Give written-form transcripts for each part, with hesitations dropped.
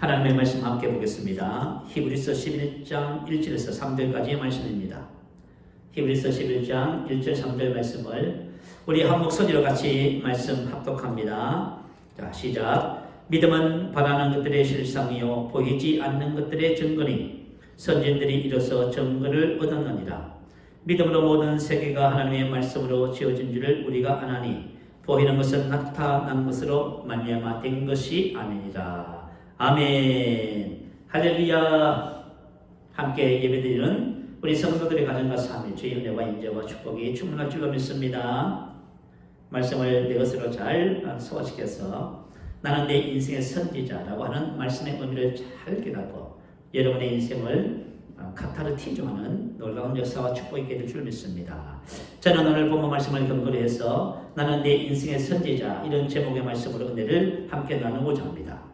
하나님의 말씀 함께 보겠습니다. 히브리서 11장 1절에서 3절까지의 말씀입니다. 히브리서 11장 1절 3절 말씀을 우리 한 목소리로 같이 말씀 합독합니다. 자, 시작. 믿음은 바라는 것들의 실상이요 보이지 않는 것들의 증거니 선진들이 이로써 증거를 얻었느니라. 믿음으로 모든 세계가 하나님의 말씀으로 지어진 줄을 우리가 아나니 보이는 것은 나타난 것으로 말미암아 된 것이 아니니라. 아멘. 할렐루야. 함께 예배드리는 우리 성도들의 가정과 삶에 주의 은혜와 인자와 축복이 충만할 줄로 믿습니다. 말씀을 내 것으로 잘 소화시켜서 나는 내 인생의 선지자라고 하는 말씀의 의미를 잘 깨닫고 여러분의 인생을 카타르티조하는 놀라운 역사와 축복이 있게 될 줄 믿습니다. 저는 오늘 본문 말씀을 근거로 해서 나는 내 인생의 선지자 이런 제목의 말씀으로 은혜를 함께 나누고자 합니다.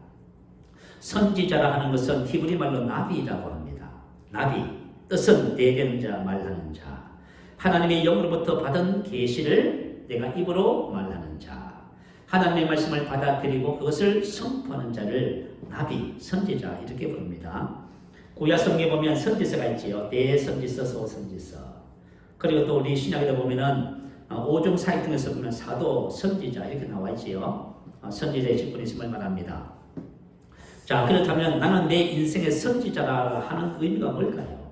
선지자라 하는 것은 히브리 말로 나비라고 합니다. 나비, 뜻은 대견 자, 말하는 자. 하나님의 영으로부터 받은 계시를 내가 입으로 말하는 자. 하나님의 말씀을 받아들이고 그것을 선포하는 자를 나비, 선지자 이렇게 부릅니다. 구약 성경에 보면 선지서가 있지요. 대선지서, 소선지서. 그리고 또 우리 신약에 보면은 오종 사역 중에서 보면 사도, 선지자 이렇게 나와 있지요. 선지자의 직분이 있음을 말합니다. 자, 그렇다면 나는 내 인생의 선지자라 하는 의미가 뭘까요?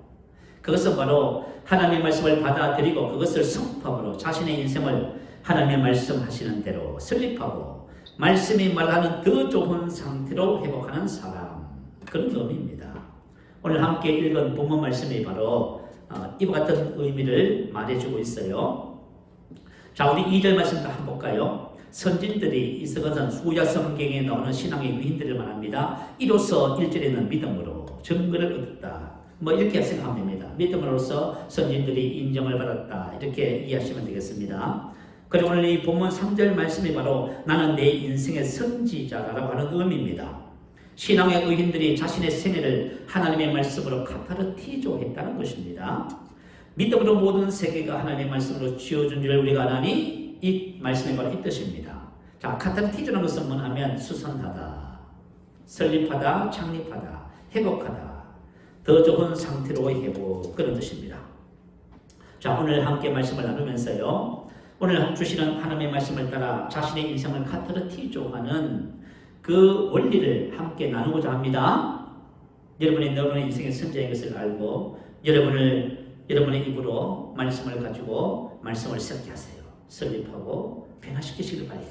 그것은 바로 하나님의 말씀을 받아들이고 그것을 선포함으로 자신의 인생을 하나님의 말씀하시는 대로 설립하고 말씀이 말하는 더 좋은 상태로 회복하는 사람, 그런 의미입니다. 오늘 함께 읽은 본문 말씀이 바로 이와 같은 의미를 말해주고 있어요. 자, 우리 2절 말씀 다 한번 볼까요? 선진들이 있었던 구약 성경에 나오는 신앙의 위인들을 말합니다. 이로써 1절에는 믿음으로 증거를 얻었다. 뭐 이렇게 생각하면 됩니다. 믿음으로써 선진들이 인정을 받았다. 이렇게 이해하시면 되겠습니다. 그리고 오늘 이 본문 3절 말씀이 바로 나는 내 인생의 선지자라고 하는 의미입니다. 신앙의 의인들이 자신의 생애를 하나님의 말씀으로 카타르티조 했다는 것입니다. 믿음으로 모든 세계가 하나님의 말씀으로 지어준 줄 우리가 아나니 이 말씀이 바로 이 뜻입니다. 자, 카타르티조라는 것은 뭐냐면 수선하다, 설립하다, 창립하다, 회복하다, 더 좋은 상태로 회복, 그런 뜻입니다. 자, 오늘 함께 말씀을 나누면서요, 오늘 주시는 하나님의 말씀을 따라 자신의 인생을 카타르티조하는 그 원리를 함께 나누고자 합니다. 여러분의 인생의 선지자인 것을 알고 여러분의 입으로 말씀을 가지고 말씀을 썩게 하세요. 설립하고 변화시키시길 바라요.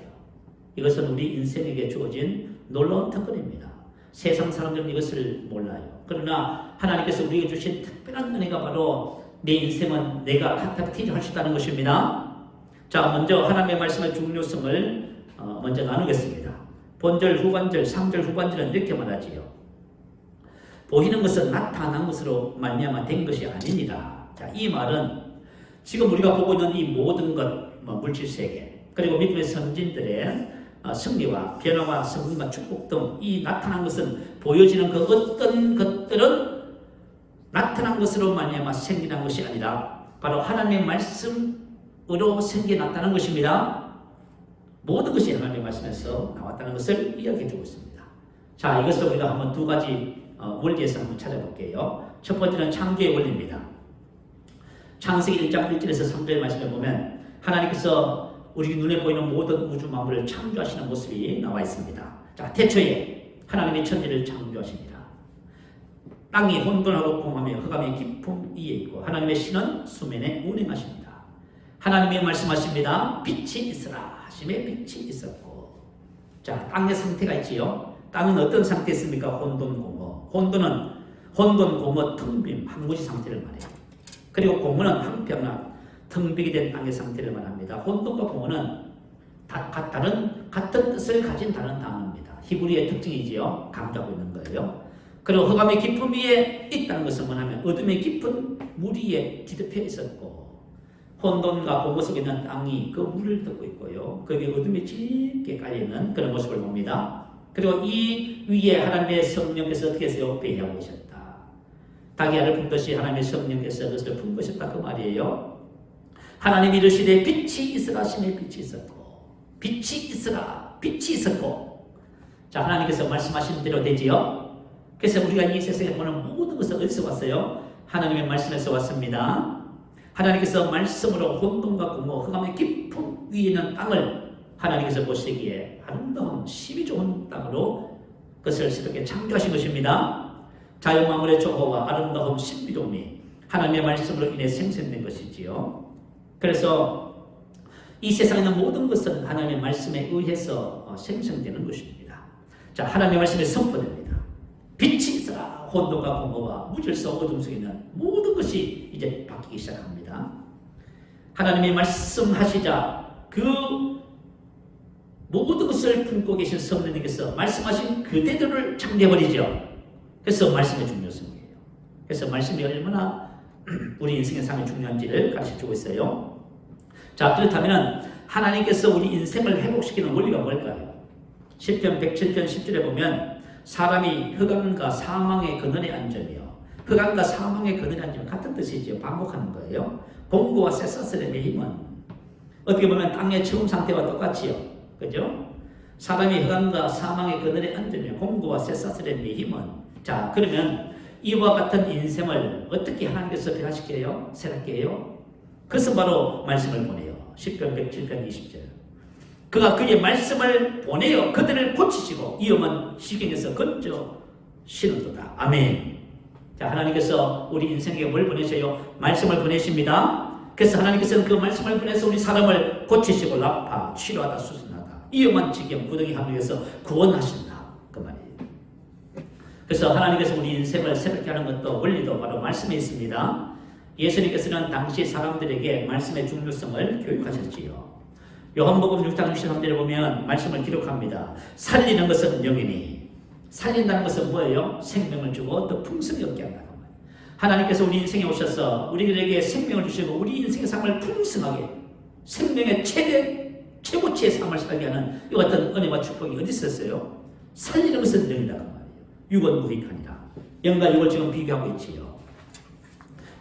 이것은 우리 인생에게 주어진 놀라운 특권입니다. 세상 사람들은 이것을 몰라요. 그러나 하나님께서 우리에게 주신 특별한 은혜가 바로 내 인생은 내가 카타르티조 할 수 있다는 것입니다. 자, 먼저 하나님의 말씀의 중요성을 먼저 나누겠습니다. 본절, 후반절, 3절, 후반절은 이렇게 말하지요. 보이는 것은 나타난 것으로 말미암아 된 것이 아니니라. 자, 이 말은 지금 우리가 보고 있는 이 모든 것, 물질세계, 그리고 믿음의 선진들의 승리와 변화와 성공과 축복 등 이 나타난 것은 보여지는 그 어떤 것들은 나타난 것으로 말미암아 생겨난 것이 아니라 바로 하나님의 말씀으로 생겨났다는 것입니다. 모든 것이 하나님의 말씀에서 나왔다는 것을 이야기해주고 있습니다. 자, 이것을 우리가 한번 두 가지 원리에서 한번 찾아볼게요. 첫 번째는 창조의 원리입니다. 창세기 1장 1절에서 3절 말씀에 보면 하나님께서 우리 눈에 보이는 모든 우주 만물을 창조하시는 모습이 나와 있습니다. 자, 태초에 하나님의 천지를 창조하십니다. 땅이 혼돈하고 공하며 흑암의 깊음 위에 있고 하나님의 신은 수면에 운행하십니다. 하나님이 말씀하십니다. 빛이 있으라 하심에 빛이 있었고. 자, 땅의 상태가 있지요. 땅은 어떤 상태였습니까? 혼돈공허. 혼돈공허 텅빔 항무지 상태를 말해요. 그리고 공허는 한평한 텅 비게 된 땅의 상태를 말합니다. 혼돈과 공허는 같은 뜻을 가진 다른 단어입니다. 히브리의 특징이지요. 강조하고 있는 거예요. 그리고 흑암의 깊음 위에 있다는 것은 뭐냐면 어둠의 깊은 물 위에 뒤덮여 있었고 혼돈과 공허 속에 있는 땅이 그 물을 덮고 있고요. 거기에 어둠이 짙게 깔려있는 그런 모습을 봅니다. 그리고 이 위에 하나님의 성령께서 어떻게 해서 배회하고 계셨다. 닭이 알을 품듯이 하나님의 성령께서 그것을 품 것이었다 그 말이에요. 하나님이 이르시되 빛이 있으라 하시매 빛이 있었고 빛이 있으라 빛이 있었고. 자, 하나님께서 말씀하신 대로 되지요. 그래서 우리가 이 세상에 보는 모든 것은 어디서 왔어요? 하나님의 말씀에서 왔습니다. 하나님께서 말씀으로 혼돈과 공허, 흑암의 깊은 위에 있는 땅을 하나님께서 보시기에 아름다운 심이 좋은 땅으로 그것을 새롭게 창조하신 것입니다. 자연 만물의 조화와 아름다움, 신비로움이 하나님의 말씀으로 인해 생성된 것이지요. 그래서 이 세상에 있는 모든 것은 하나님의 말씀에 의해서 생성되는 것입니다. 자, 하나님의 말씀에 선포됩니다. 빛이 있어라. 혼돈과 공허와 무질서 어둠 속에 있는 모든 것이 이제 바뀌기 시작합니다. 하나님의 말씀하시자 그 모든 것을 품고 계신 성령님께서 말씀하신 그대로를 창조해버리죠. 그래서 말씀의 중요성이에요. 그래서 말씀이 얼마나 우리 인생의 상에 중요한지를 가르쳐주고 있어요. 자, 그렇다면 하나님께서 우리 인생을 회복시키는 원리가 뭘까요? 시편 107편 10절에 보면 사람이 흑암과 사망의 근원에 앉으며, 흑암과 사망의 근원에 앉으면 같은 뜻이죠. 반복하는 거예요. 공고와 쇠사슬의 매힘은 어떻게 보면 땅의 처음 상태와 똑같지요. 그죠? 사람이 흑암과 사망의 그늘에 앉으며 공고와 쇠사슬의 매힘은, 자, 그러면 이와 같은 인생을 어떻게 하나님께서 변화시켜요? 새롭게 해요? 그것은 바로 말씀을 보내요. 시편 107편 20절. 그가 그의 말씀을 보내어 그들을 고치시고 위험한 시경에서 건져 신었도다. 아멘. 자, 하나님께서 우리 인생에 뭘 보내셔요? 말씀을 보내십니다. 그래서 하나님께서는 그 말씀을 보내서 우리 사람을 고치시고 나파, 치료하다, 수순하다, 위험한 지경, 구덩이 함정에서 구원하신다. 그 말이에요. 그래서 하나님께서 우리 인생을 새롭게 하는 것도 원리도 바로 말씀에 있습니다. 예수님께서는 당시 사람들에게 말씀의 중요성을 교육하셨지요. 요한복음 6장 63절에 보면 말씀을 기록합니다. 살리는 것은 영이니, 살린다는 것은 뭐예요? 생명을 주고 또 풍성히 얻게 한다는 거예요. 하나님께서 우리 인생에 오셔서 우리들에게 생명을 주시고 우리 인생의 삶을 풍성하게, 생명의 최고치의 삶을 살게 하는 이 같은 은혜와 축복이 어디 있었어요? 살리는 것은 영이다 그 말이에요. 육은 무익하니라. 영과 육을 지금 비교하고 있지요.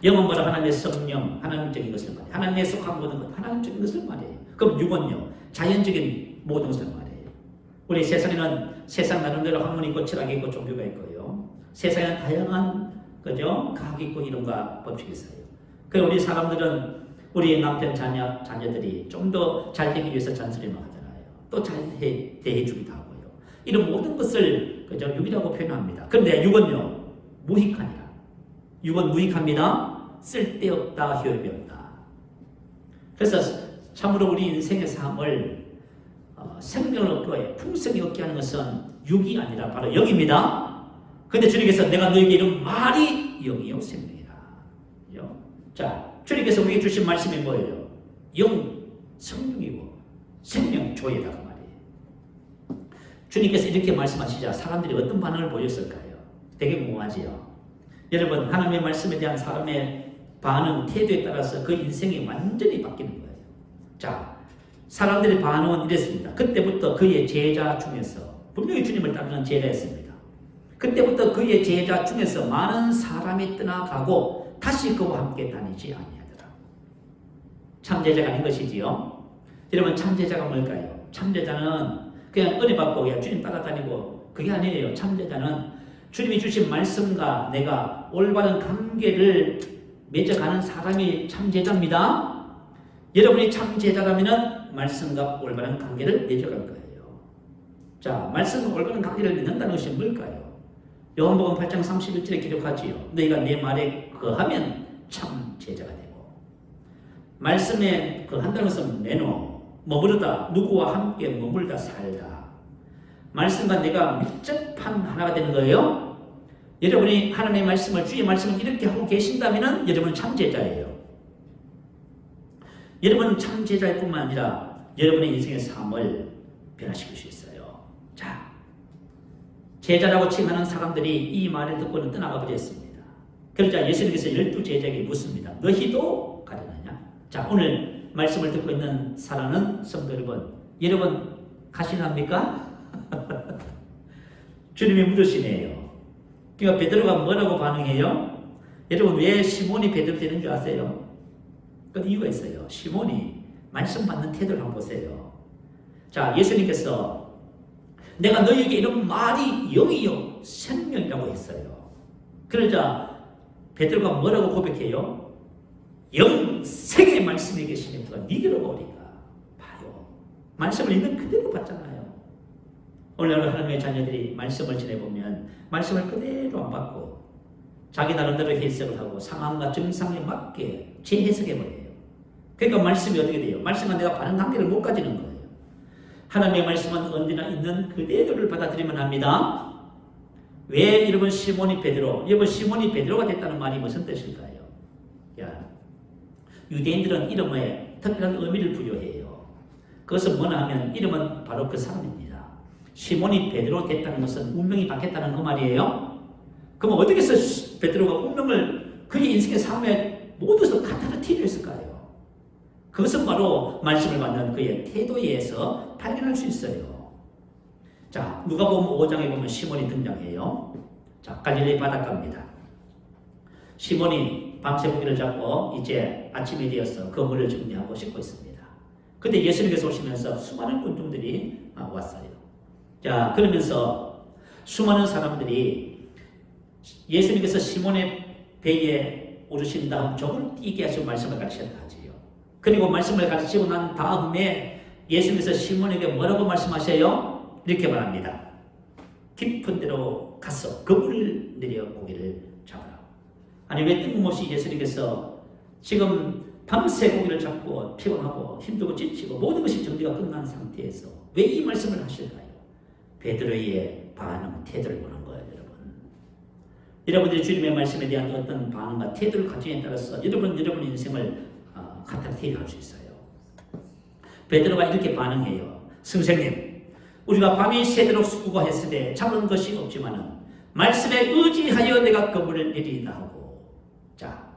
영은 뭐라? 하나님의 성령, 하나님적인 것을 말해요. 하나님의 속한 모든 것, 하나님적인 것을 말해요. 그럼 육은요? 자연적인 모든 것을 말해요. 우리 세상에는 세상 나름대로 학문이 있고 철학이 있고 종교가 있고요. 세상에는 다양한, 그죠? 과학이 있고 이론과 법칙이 있어요. 그리고 우리 사람들은 우리 남편 자녀들이 좀 더 잘 되기 위해서 잔소리만 하잖아요. 또 잘 대해주기도 하고요. 이런 모든 것을 그죠? 육이라고 표현합니다. 그런데 육은요? 무익하니라. 육은 무익합니다. 쓸데없다, 효용이 없다. 그래서 참으로 우리 인생의 삶을 생명을 얻고 풍성히 얻게 하는 것은 육이 아니라 바로 영입니다. 그런데 주님께서 내가 너에게 이런 말이 영이요 생명이라. 자, 주님께서 우리에게 주신 말씀이 뭐예요? 영, 성령이고 생명, 조예다 그 말이에요. 주님께서 이렇게 말씀하시자 사람들이 어떤 반응을 보였을까요? 되게 궁금하지요. 여러분, 하나님의 말씀에 대한 사람의 반응, 태도에 따라서 그 인생이 완전히 바뀌는 거예요. 자, 사람들의 반응은 이랬습니다. 그때부터 그의 제자 중에서, 분명히 주님을 따르는 제자였습니다. 그때부터 그의 제자 중에서 많은 사람이 떠나가고 다시 그와 함께 다니지 아니하더라. 참제자가 아닌 것이지요. 여러분, 참제자가 뭘까요? 참제자는 그냥 은혜 받고 그냥 주님 따라다니고 그게 아니에요. 참제자는 주님이 주신 말씀과 내가 올바른 관계를 맺어가는 사람이 참제자입니다. 여러분이 참제자라면 말씀과 올바른 관계를 맺어갈 거예요. 자, 말씀과 올바른 관계를 맺는다는 것이 뭘까요? 요한복음 8장 31절에 기록하지요. 너희가 내 말에 거하면 참제자가 되고, 말씀에 거한다는 것은 내노, 머무르다, 누구와 함께 머물다 살다. 말씀과 내가 밀접한 하나가 되는 거예요. 여러분이 하나님의 말씀을, 주의 말씀을 이렇게 하고 계신다면 여러분은 참제자예요. 여러분은 참제자일 뿐만 아니라 여러분의 인생의 삶을 변화시킬 수 있어요. 자, 제자라고 칭하는 사람들이 이 말을 듣고는 떠나가 버렸습니다. 그러자 예수님께서 12제자에게 묻습니다. 너희도 가려느냐? 자, 오늘 말씀을 듣고 있는 사랑하는 성도 여러분 가시납니까? 주님이 물으시네요. 그러니까 베드로가 뭐라고 반응해요? 여러분, 왜 시몬이 베드로 되는 줄 아세요? 그 이유가 있어요. 시몬이 말씀 받는 태도를 한번 보세요. 자, 예수님께서 내가 너희에게 이런 말이 영이요 생명이라고 했어요. 그러자 베드로가 뭐라고 고백해요? 영생의 말씀이 계시니 그가 니게로 오리까. 봐요. 말씀을 있는 그대로 받잖아요. 오늘날 하나님의 자녀들이 말씀을 지내보면 말씀을 그대로 안 받고 자기 나름대로 해석을 하고 상황과 증상에 맞게 재해석해버려요. 그러니까 말씀이 어떻게 돼요? 말씀은 내가 받는 단계를 못 가지는 거예요. 하나님의 말씀은 언제나 있는 그대로를 받아들이면 합니다. 왜 여러분 시몬이 베드로? 여러분 시몬이 베드로가 됐다는 말이 무슨 뜻일까요? 유대인들은 이름에 특별한 의미를 부여해요. 그것은 뭐냐 하면 이름은 바로 그 사람입니다. 시몬이 베드로 됐다는 것은 운명이 바뀌었다는 그 말이에요. 그럼 어떻게 해서 베드로가 운명을 그의 인생의 삶에 모두 카타르티로 했을까요? 그것은 바로 말씀을 받는 그의 태도에 의해서 발견할 수 있어요. 자, 누가복음 5장에 보면 시몬이 등장해요. 자, 갈릴리 바닷가입니다. 시몬이 밤새 고기를 잡고 이제 아침이 되어서 그물을 정리하고 씻고 있습니다. 근데 예수님께서 오시면서 수많은 군중들이 왔어요. 자, 그러면서 수많은 사람들이 예수님께서 시몬의 배에 오르신 다음 종을 뛰게 하시고 말씀을 가르치셨다 하지요. 그리고 말씀을 가르치고 난 다음에 예수님께서 시몬에게 뭐라고 말씀하셔요? 이렇게 말합니다. 깊은 데로 가서 그물을 내려 고기를 잡으라. 아니 왜 뜬금없이 예수님께서 지금 밤새 고기를 잡고 피곤하고 힘들고 지치고 모든 것이 정리가 끝난 상태에서 왜 이 말씀을 하실까요? 베드로의 반응, 태도를 보는 거예요, 여러분. 여러분들이 주님의 말씀에 대한 어떤 반응과 태도를 가지에 따라서 여러분 인생을 카타르티를 할 수 있어요. 베드로가 이렇게 반응해요. 선생님, 우리가 밤이 새도록 수고했을 때 잡은 것이 없지만은 말씀에 의지하여 내가 그물을 내리다 하고. 자,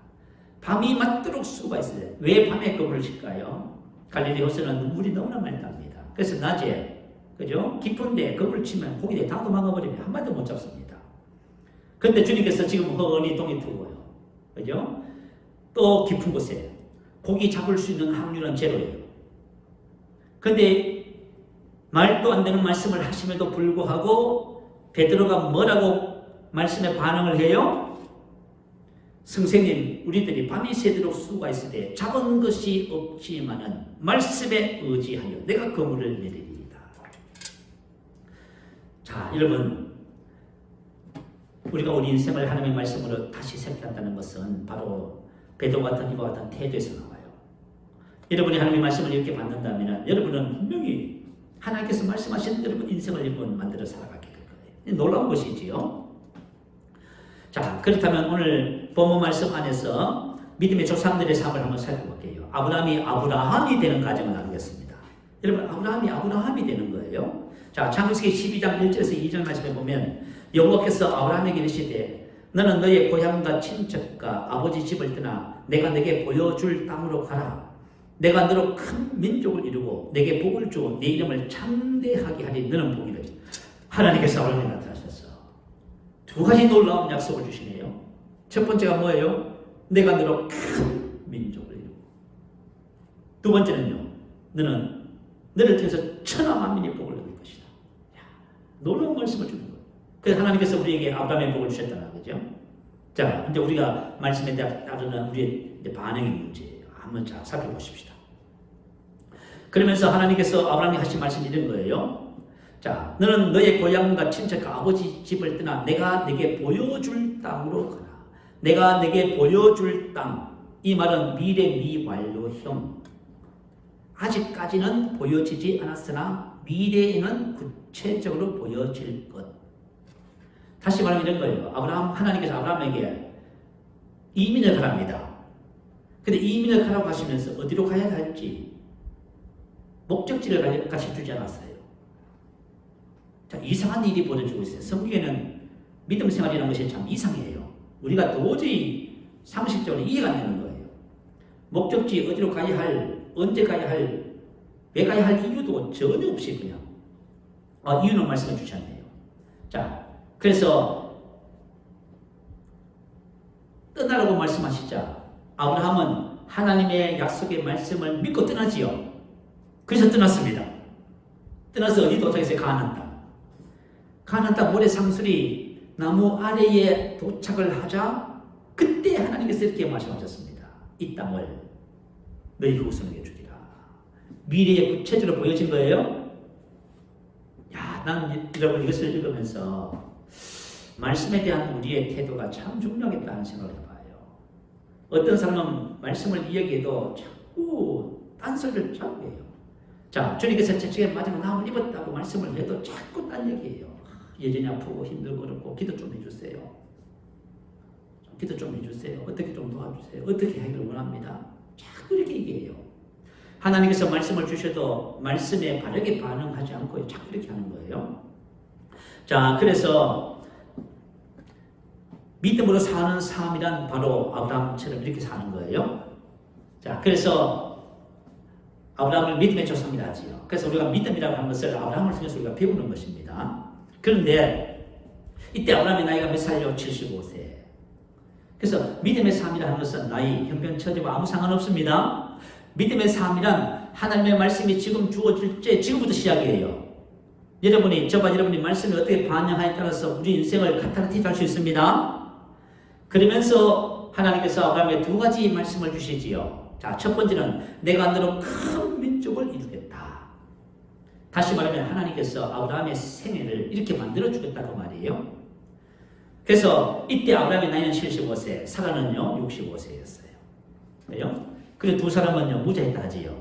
밤이 맞도록 수고했을 때 왜 밤에 그물을 칠까요? 갈릴리 호수는 물이 너무나 맑답니다. 그래서 낮에 그죠? 깊은데 그물을 치면 고기들이 다 도망가버리면 한 마디도 못 잡습니다. 그런데 주님께서 지금 허언이 동이 트고요. 그죠? 또 깊은 곳에 고기 잡을 수 있는 확률은 제로예요. 그런데 말도 안 되는 말씀을 하심에도 불구하고 베드로가 뭐라고 말씀에 반응을 해요? 선생님, 우리들이 밤이 새도록 수고가 있을 때 잡은 것이 없지만은 말씀에 의지하여 내가 그물을 내리리이다. 자, 여러분, 우리가 우리 인생을 하나님의 말씀으로 다시 살펴한다는 것은 바로 베드로 같은 이와 같은 태도에서 나와요. 여러분이 하나님의 말씀을 이렇게 받는다면 여러분은 분명히 하나님께서 말씀하신 여러분 인생을 여러분 만들어 살아가게 될 거예요. 놀라운 것이지요. 자, 그렇다면 오늘 본문 말씀 안에서 믿음의 조상들의 삶을 한번 살펴볼게요. 아브라함이 되는 과정을 나누겠습니다. 여러분, 아브라함이 되는 거예요. 자, 창세기 12장 1절에서 2절 말씀에 보면 여호와께서 아브라함에게 이르시되 너는 너의 고향과 친척과 아버지 집을 떠나 내가 내게 보여줄 땅으로 가라. 내가 너로 큰 민족을 이루고 내게 복을 주고 네 이름을 창대하게 하리. 너는 복이 되리라. 하나님께서 아브라함에게 나타나셨어. 두 가지 놀라운 약속을 주시네요. 첫 번째가 뭐예요? 내가 너로 큰 민족을 이루고. 두 번째는요. 너를 통해서 천하 만민이 복을 얻을 것이다. 놀라운 말씀을 주는 거예요. 그래서 하나님께서 우리에게 아브라함의 복을 주셨다는 거죠. 자, 이제 우리가 말씀에 따르는 우리의 반응의 문제예요. 한번 잘 살펴보십시다. 그러면서 하나님께서 아브라함이 하신 말씀이 이런 거예요. 자, 너는 너의 고향과 친척과 아버지 집을 떠나 내가 내게 보여줄 땅으로 가라. 내가 내게 보여줄 땅. 이 말은 미래 미완료형. 아직까지는 보여지지 않았으나 미래에는 구체적으로 보여질 것. 다시 말하면 이런 거예요. 하나님께서 아브라함에게 이민을 가랍니다. 근데 이민을 가라고 하시면서 어디로 가야 할지 목적지를 같이 주지 않았어요. 자, 이상한 일이 벌어지고 있어요. 성경에는 믿음 생활이라는 것이 참 이상해요. 우리가 도저히 상식적으로 이해가 안 되는 거예요. 목적지 어디로 가야 할, 언제 가야 할, 왜 가야 할 이유도 전혀 없이 그냥 이유는 말씀해 주지 않네요. 자, 그래서 떠나라고 말씀하시자 아브라함은 하나님의 약속의 말씀을 믿고 떠나지요. 그래서 떠났습니다. 떠나서 어디 도착해서 가나안 땅. 가나안 땅 모래 상술이 나무 아래에 도착을 하자 그때 하나님께서 이렇게 말씀하셨습니다. 이 땅을 너희 후손에게 주리라. 미래에 구체적으로 보여진 거예요. 야, 난 여러분 이것을 읽으면서 말씀에 대한 우리의 태도가 참 중요하겠다는 생각을 해봐요. 어떤 사람은 말씀을 이야기해도 자꾸 딴소리를 자꾸 해요. 자, 주님께서 저쪽에 마지막 나무 입었다고 말씀을 해도 자꾸 딴 얘기예요. 여전히 아프고 힘들고 어렵고 기도 좀 해주세요. 기도 좀 해주세요. 어떻게 좀 도와주세요. 어떻게 하기를 원합니다. 자꾸 이렇게 얘기해요. 하나님께서 말씀을 주셔도 말씀에 바르게 반응하지 않고 자꾸 이렇게 하는 거예요. 자, 그래서 믿음으로 사는 삶이란 바로 아브라함처럼 이렇게 사는 거예요. 자, 그래서 아브라함을 믿음의 조상이라 하지요. 그래서 우리가 믿음이라고 하는 것을 아브라함을 통해서 우리가 배우는 것입니다. 그런데 이때 아브라함의 나이가 몇 살이요? 75세. 그래서 믿음의 삶이라 하는 것은 나이, 형편, 처지와 아무 상관없습니다. 믿음의 삶이란 하나님의 말씀이 지금 주어질 때 지금부터 시작이에요. 여러분이 저와 여러분이 말씀을 어떻게 반영하에 따라서 우리 인생을 카타르티스 할 수 있습니다. 그러면서 하나님께서 아브라함에 두 가지 말씀을 주시지요. 자, 첫 번째는 내가 너로 큰 민족을 이루겠다. 다시 말하면 하나님께서 아브라함의 생애를 이렇게 만들어 주겠다고 말이에요. 그래서 이때 아브라함의 나이는 75세, 사라는요 65세였어요. 그래요? 그리고 두 사람은요 무자했다 하지요.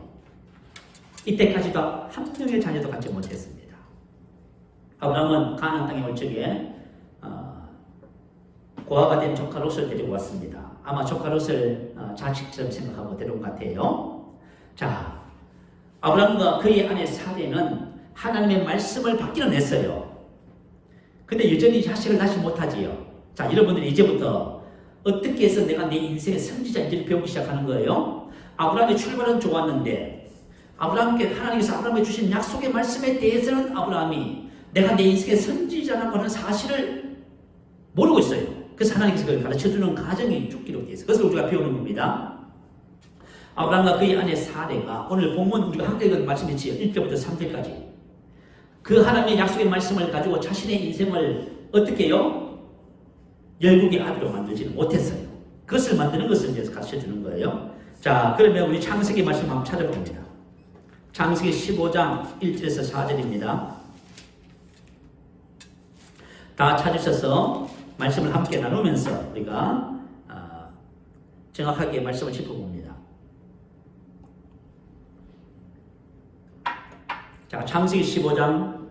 이때까지도 한 명의 자녀도 갖지 못했습니다. 아브라함은 가나안 땅에 올 적에 고아가 된 조카 롯을 데리고 왔습니다. 아마 조카 롯을 자식처럼 생각하고 데려온 것 같아요. 자, 아브라함과 그의 아내 사레는 하나님의 말씀을 받기는 했어요. 근데 여전히 자식을 낳지 못하지요. 자, 여러분들이 이제부터 어떻게 해서 내가 내 인생의 선지자인지를 배우기 시작하는 거예요. 아브라함의 출발은 좋았는데 하나님께서 아브라함에 주신 약속의 말씀에 대해서는 아브라함이 내가 내 인생의 선지자라고 하는 사실을 모르고 있어요. 그래서 하나님께서 그걸 가르쳐주는 과정이 죽기로 되어 있어요. 그래서 우리가 배우는 겁니다. 아브라함과 그의 아내 사레가 오늘 본문 우리가 함께 읽은 말씀이지요. 1절부터 3절까지 그 하나님의 약속의 말씀을 가지고 자신의 인생을 어떻게 해요? 열국의 아비로 만들지는 못했어요. 그것을 만드는 것을 이제 가르쳐주는 거예요. 자, 그러면 우리 창세기 말씀 한번 찾아봅니다. 창세기 15장 1절에서 4절입니다. 다 찾으셔서 말씀을 함께 나누면서 우리가 정확하게 말씀을 짚어봅니다. 자, 창세기 15장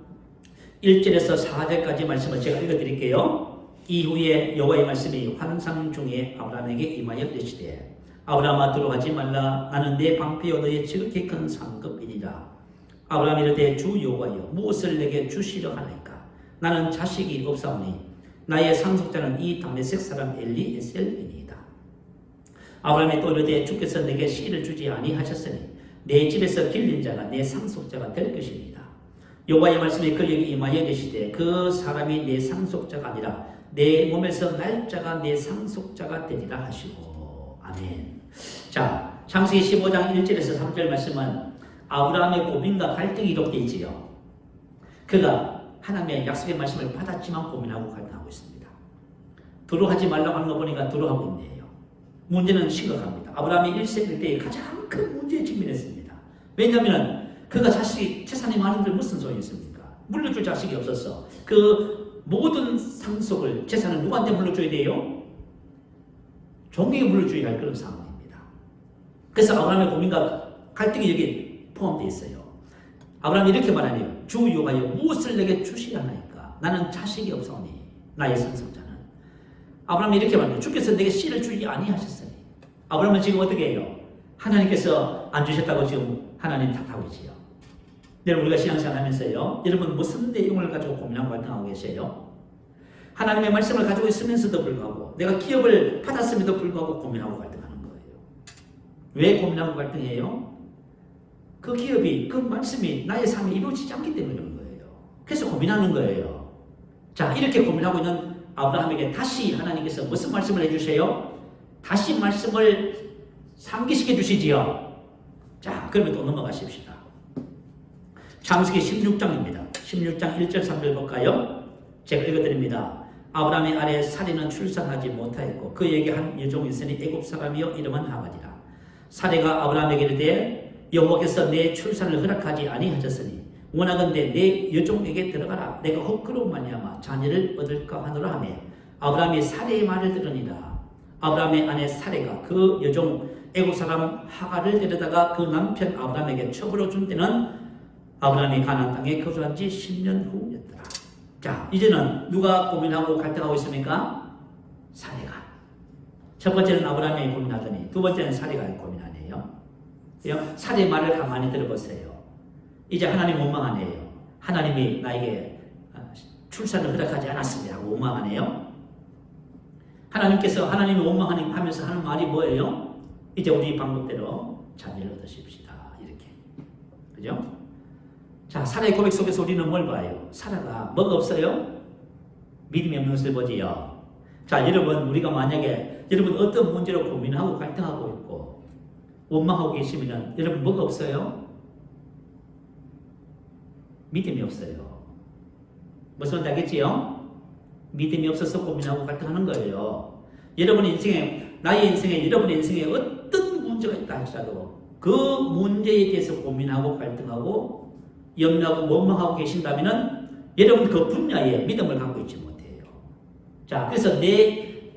1절에서 4절까지 말씀을 제가 읽어드릴게요. 이후에 여호와의 말씀이 환상 중에 아브라함에게 임하여 이르시되 아브라함아 들어가지 말라. 나는 내 방패여 너의 지극히 큰 상급이니라. 아브라함이 이르되 주 여호와여 무엇을 내게 주시려 하나이까. 나는 자식이 없사오니 나의 상속자는 이 다메섹 사람 엘리에셀이니이다. 아브라함이 또 이르되 주께서 내게 씨를 주지 아니하셨으니 내 집에서 길린 자가 내 상속자가 될 것이니이다. 여호와의 말씀이 그에게 임하여 이르시되 그 사람이 내 상속자가 아니라 내 몸에서 날짜가 내 상속자가 되리라 하시고. 아멘. 자, 창세기 15장 1절에서 3절 말씀은 아브라함의 고민과 갈등이 기록되어 있지요. 그가 하나님의 약속의 말씀을 받았지만 고민하고 갈등하고 있습니다. 두려워하지 말라고 하는 거 보니까 두려워하고 있네요. 문제는 심각합니다. 아브라함이 1세일 때에 가장 큰 문제에 직면했습니다. 왜냐하면 그가 재산이 많은데 무슨 소용이 있습니까? 물려줄 자식이 없어서 그 모든 상속을, 재산을 누구한테 물려줘야 돼요? 종에게 물려줘야 할 그런 상황입니다. 그래서 아브라함의 고민과 갈등이 여기 포함되어 있어요. 아브라함이 이렇게 말하네요. 주 여호와여 무엇을 내게 주시려나이까. 나는 자식이 없사오니 나의 상속자는. 아브라함이 이렇게 말해요. 주께서 내게 씨를 주지 아니하셨으니. 아브라함은 지금 어떻게 해요? 하나님께서 안 주셨다고 지금 하나님 탓하고 있지요. 여러분 우리가 신앙생활 하면서요. 여러분 무슨 내용을 가지고 고민하고 갈등하고 계세요? 하나님의 말씀을 가지고 있으면서도 불구하고 내가 기업을 받았음에도 불구하고 고민하고 갈등하는 거예요. 왜 고민하고 갈등해요? 그 기업이, 그 말씀이 나의 삶에 이루어지지 않기 때문에 그런 거예요. 그래서 고민하는 거예요. 자, 이렇게 고민하고 있는 아브라함에게 다시 하나님께서 무슨 말씀을 해주세요? 다시 말씀을 상기시켜 주시지요. 자, 그러면 또 넘어가십시다. 창세기 16장입니다. 16장 1절 3절 볼까요? 제가 읽어드립니다. 아브라함의 아내 사리는 출산하지 못하였고 그에게 한 여종이 있으니 애굽 사람이요 이름은 하가지라. 사리가 아브라함에게 이르되 여호와께서 내 출산을 허락하지 아니하셨으니 원하건대 내 여종에게 들어가라. 내가 혹 그로 말미암아 자녀를 얻을까 하노라 하며 아브라함이 사리의 말을 들으니라. 아브라함의 아내 사리가 그 여종 애굽 사람 하가를 데려다가 그 남편 아브라함에게 첩으로 준 때는 아브라함이 가나안 땅에 거주한 지 10년 후였더라. 자, 이제는 누가 고민하고 갈등하고 있습니까? 사리가. 첫 번째는 아브라함이 고민하더니 두 번째는 사리가 고민하네요. 사리의 말을 가만히 들어보세요. 이제 하나님 원망하네요. 하나님이 나에게 출산을 허락하지 않았습니다 하고 원망하네요. 하나님께서 하나님이 원망하면서 하는 말이 뭐예요? 이제 우리 방법대로 자녀를 얻으십시다. 이렇게. 그죠? 자, 사라의 고백 속에서 우리는 뭘 봐요? 사라가 뭐가 없어요? 믿음이 없는 것을 보지요. 자, 여러분, 우리가 만약에 여러분 어떤 문제로 고민하고 갈등하고 있고 원망하고 계시면 여러분 뭐가 없어요? 믿음이 없어요. 무슨 말인지 알겠지요? 믿음이 없어서 고민하고 갈등하는 거예요. 여러분의 인생에, 나의 인생에, 여러분의 인생에 어떤 문제가 있다 할지라도 그 문제에 대해서 고민하고 갈등하고 염려하고 원망하고 계신다면 여러분 그 분야에 믿음을 갖고 있지 못해요. 자, 그래서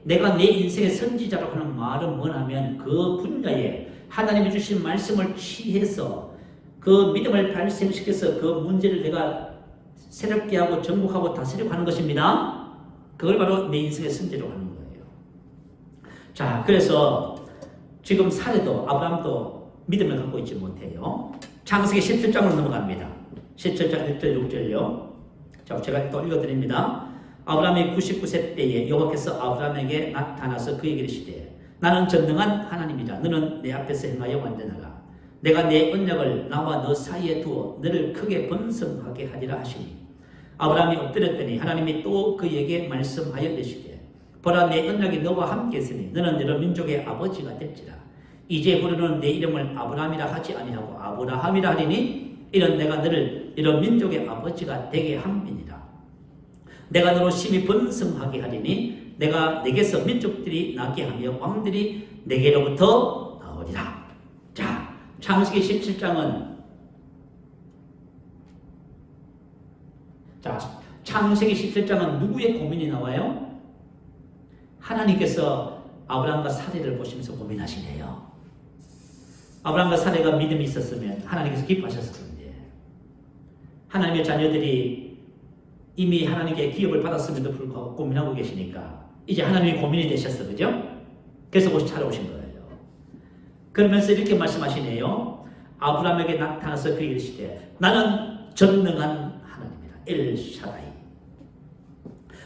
내가 내 인생의 선지자라고 하는 말은 뭐냐면 그 분야에 하나님이 주신 말씀을 취해서 그 믿음을 발생시켜서 그 문제를 내가 새롭게 하고 정복하고 다스리고 하는 것입니다. 그걸 바로 내 인생의 선지자라고 하는 거예요. 자, 그래서 지금 사례도 아브라함도 믿음을 갖고 있지 못해요. 창세기 17장으로 넘어갑니다. 17장 1절 6절요. 자, 제가 또 읽어드립니다. 아브라함이 99세 때에 여호와께서 아브라함에게 나타나서 그에게 이르시되 나는 전능한 하나님이라. 너는 내 앞에서 행하여 완전하라. 내가 내 언약을 나와 너 사이에 두어 너를 크게 번성하게 하리라 하시니 아브라함이 엎드렸더니 하나님이 또 그에게 말씀하여 이르시되 보라 내 언약이 너와 함께 있으니 너는 여러 민족의 아버지가 될지라. 이제부터는 내 이름을 아브라함이라 하지 아니하고 아브라함이라 하리니 이런 내가 너를 여러 민족의 아버지가 되게 함이니라. 내가 너로 심히 번성하게 하리니 내가 내게서 민족들이 나게 하며 왕들이 내게로부터 나오리라. 자, 창세기 17장은 창세기 17장은 누구의 고민이 나와요? 하나님께서 아브라함과 사례를 보시면서 고민하시네요. 아브라함과 사례가 믿음이 있었으면 하나님께서 기뻐하셨을 텐데 하나님의 자녀들이 이미 하나님께 기업을 받았음에도 불구하고 고민하고 계시니까 이제 하나님이 고민이 되셨어. 그죠? 그래서 옷이 찾아오신 거예요. 그러면서 이렇게 말씀하시네요. 아브라함에게 나타나서 그에게 이르시되 나는 전능한 하나님이라. 엘샤다이.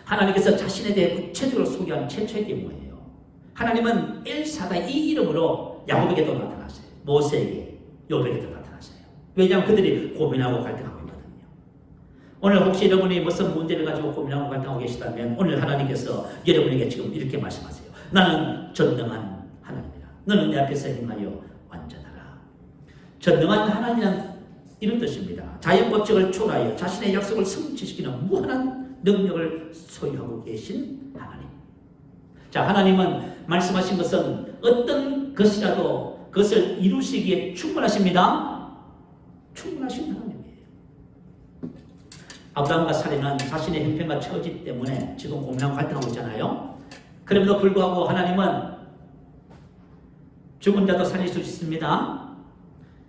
하나님께서 자신에 대해 구체적으로 소개한 최초의 게 뭐예요? 하나님은 엘샤다이 이 이름으로 야곱에게도 나타나세요. 모세에게, 요백에도 나타나세요. 왜냐하면 그들이 고민하고 갈등하고 있거든요. 오늘 혹시 여러분이 무슨 문제를 가지고 고민하고 갈등하고 계시다면 오늘 하나님께서 여러분에게 지금 이렇게 말씀하세요. 나는 전능한 하나님이라. 너는 내 앞에서 행하여 완전하라. 전능한 하나님은 이런 뜻입니다. 자연법칙을 초월하여 자신의 약속을 성취시키는 무한한 능력을 소유하고 계신 하나님. 자, 하나님은 말씀하신 것은 어떤 것이라도 그것을 이루시기에 충분하십니다. 충분하신 하나님이에요. 아브라함과 사례는 자신의 형편과 처지 때문에 지금 고민하고 갈등하고 있잖아요. 그럼에도 불구하고 하나님은 죽은 자도 살릴 수 있습니다.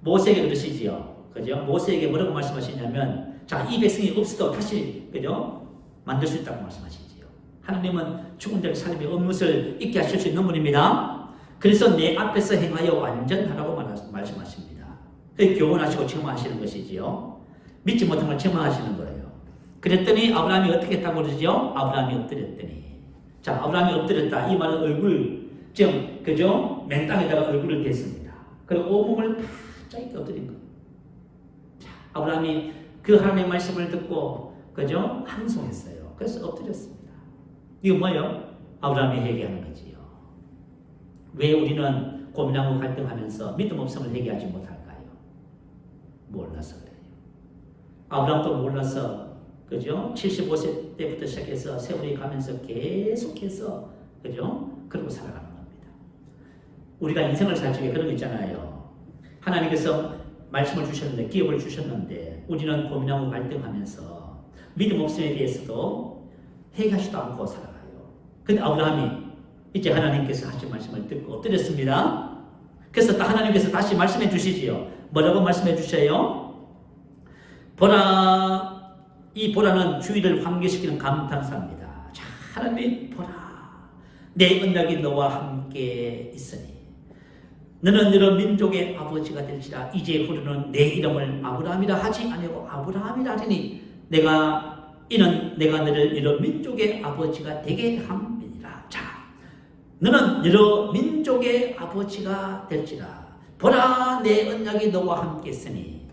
모세에게 그러시지요. 그죠? 모세에게 뭐라고 말씀하시냐면, 자, 이 백성이 없어도 다시, 그죠? 만들 수 있다고 말씀하시지요. 하나님은 죽은 자를 살림이 없는 것을 잊게 하실 수 있는 분입니다. 그래서 내 앞에서 행하여 완전하라고 말씀하십니다. 교훈하시고 책망하시는 것이지요. 믿지 못한 걸 책망하시는 거예요. 그랬더니 아브라함이 어떻게 했다고 그러죠? 아브라함이 엎드렸더니. 자, 아브라함이 엎드렸다. 이 말은 얼굴, 좀, 그죠? 맨땅에다가 얼굴을 댔습니다. 그리고 온몸을 바짝 엎드린 거예요. 자, 아브라함이 그 하나님의 말씀을 듣고, 그죠? 항송했어요. 그래서 엎드렸습니다. 이거 뭐예요? 아브라함이 회개하는 거지요. 왜 우리는 고민하고 갈등하면서 믿음 없음을 회개하지 못할까요? 몰라서 그래요. 아브라함도 몰라서 그죠? 75세 때부터 시작해서 세월이 가면서 계속해서 그죠? 그러고 살아가는 겁니다. 우리가 인생을 살 적에 그런 거 있잖아요. 하나님께서 말씀을 주셨는데, 기업을 주셨는데 우리는 고민하고 갈등하면서 믿음 없음에 대해서도 회개하지도 않고 살아가요. 근데 아브라함이 이제 하나님께서 하신 말씀을 듣고 엎드렸습니다. 그래서 하나님께서 다시 말씀해 주시지요. 뭐라고 말씀해 주셔요? 보라, 이 보라는 주위를 환기시키는 감탄사입니다. 자, 하나님이 보라, 내 언약이 너와 함께 있으니 너는 여러 민족의 아버지가 될지라. 이제 후로는 내 이름을 아브라함이라 하지 아니고 아브라함이라 하리니 이는 내가 너를 여러 민족의 아버지가 되게 함이니라. 자, 너는 여러 민족의 아버지가 될지라. 보라, 내 언약이 너와 함께 있으니.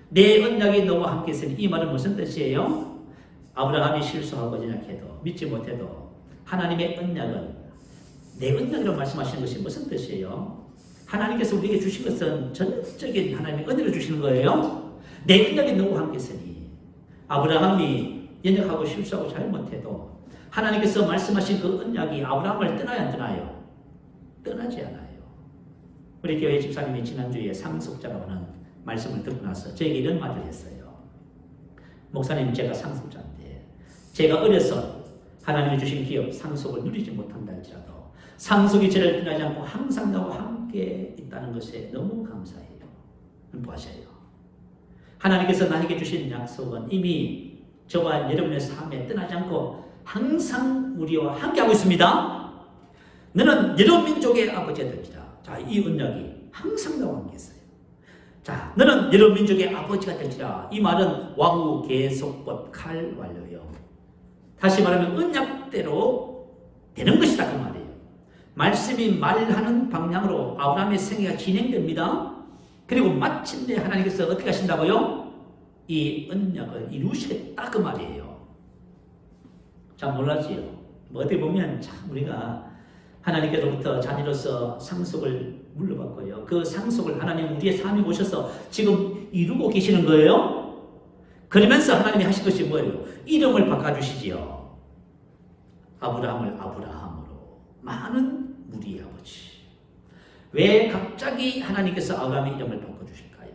내 언약이 너와 함께 있으니, 이 말은 무슨 뜻이에요? 아브라함이 실수하고 연약해도 믿지 못해도 하나님의 언약은, 내 언약이라고 말씀하시는 것이 무슨 뜻이에요? 하나님께서 우리에게 주신 것은 전적인 하나님의 은혜를 주시는 거예요. 내 언약이 너와 함께 있으니. 아브라함이 연약하고 실수하고 잘못해도 하나님께서 말씀하신 그 언약이 아브라함을 떠나야 안 떠나요? 떠나지 않아요. 우리 교회 집사님이 지난주에 상속자라고 하는 말씀을 듣고 나서 저에게 이런 말을 했어요. 목사님, 제가 상속자인데 제가 어려서 하나님이 주신 기업 상속을 누리지 못한다 할지라도 상속이 저를 떠나지 않고 항상 나와 함께 있다는 것에 너무 감사해요. 보아셔요. 하나님께서 나에게 주신 약속은 이미 저와 여러분의 삶에 떠나지 않고 항상 우리와 함께하고 있습니다. 너는 여러 민족의 아버지가 될지라. 자, 이 언약이 항상 나와 함께 있어요. 자, 너는 여러 민족의 아버지가 될지라. 이 말은 와우 계속법 칼 완료예요. 다시 말하면 언약대로 되는 것이다 그 말이에요. 말씀이 말하는 방향으로 아브라함의 생애가 진행됩니다. 그리고 마침내 하나님께서 어떻게 하신다고요? 이 언약을 이루시겠다 그 말이에요. 자, 몰랐지요? 뭐 어떻게 보면 참 우리가 하나님께로부터 자녀로서 상속을 물려받고요. 그 상속을 하나님 우리의 삶에 오셔서 지금 이루고 계시는 거예요. 그러면서 하나님이 하신 것이 뭐예요? 이름을 바꿔주시지요. 아브라함을 아브라함으로 많은 무리의 아버지. 왜 갑자기 하나님께서 아브라함의 이름을 바꿔주실까요?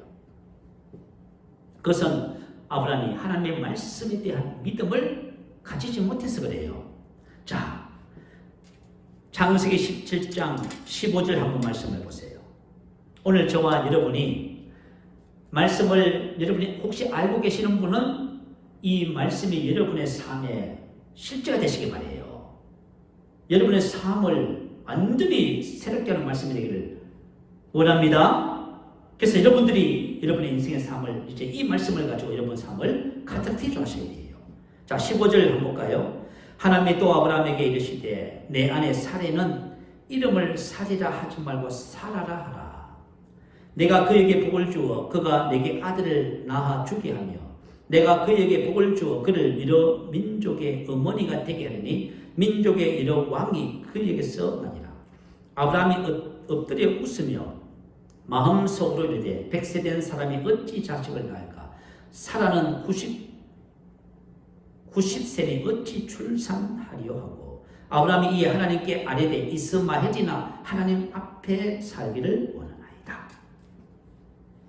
그것은 아브라함이 하나님의 말씀에 대한 믿음을 가지지 못해서 그래요. 자, 창세기 17장 15절 한번 말씀을 보세요. 오늘 저와 여러분이 말씀을 여러분이 혹시 알고 계시는 분은 이 말씀이 여러분의 삶에 실제가 되시기 바라요. 여러분의 삶을 완전히 새롭게 하는 말씀이 되기를 원합니다. 그래서 여러분들이 여러분의 인생의 삶을 이제 이 말씀을 가지고 여러분 삶을 가득히 하셔야 돼요. 자, 15절 한번 볼까요? 하나님이 또 아브라함에게 이르시되 내 아내 사레는 이름을 사리라 하지 말고 사라라 하라. 내가 그에게 복을 주어 그가 내게 아들을 낳아 주게 하며 내가 그에게 복을 주어 그를 여러 민족의 어머니가 되게 하리니 민족의 여러 왕이 그에게서 나니라. 아브라함이 엎드려 웃으며 마음속으로 이르되 100세 된 사람이 어찌 자식을 낳을까? 사라는 90세니 어찌 출산하리요 하고 아브라함이 이에 하나님께 아뢰되 이스마엘이나 하나님 앞에 살기를 원하나이다.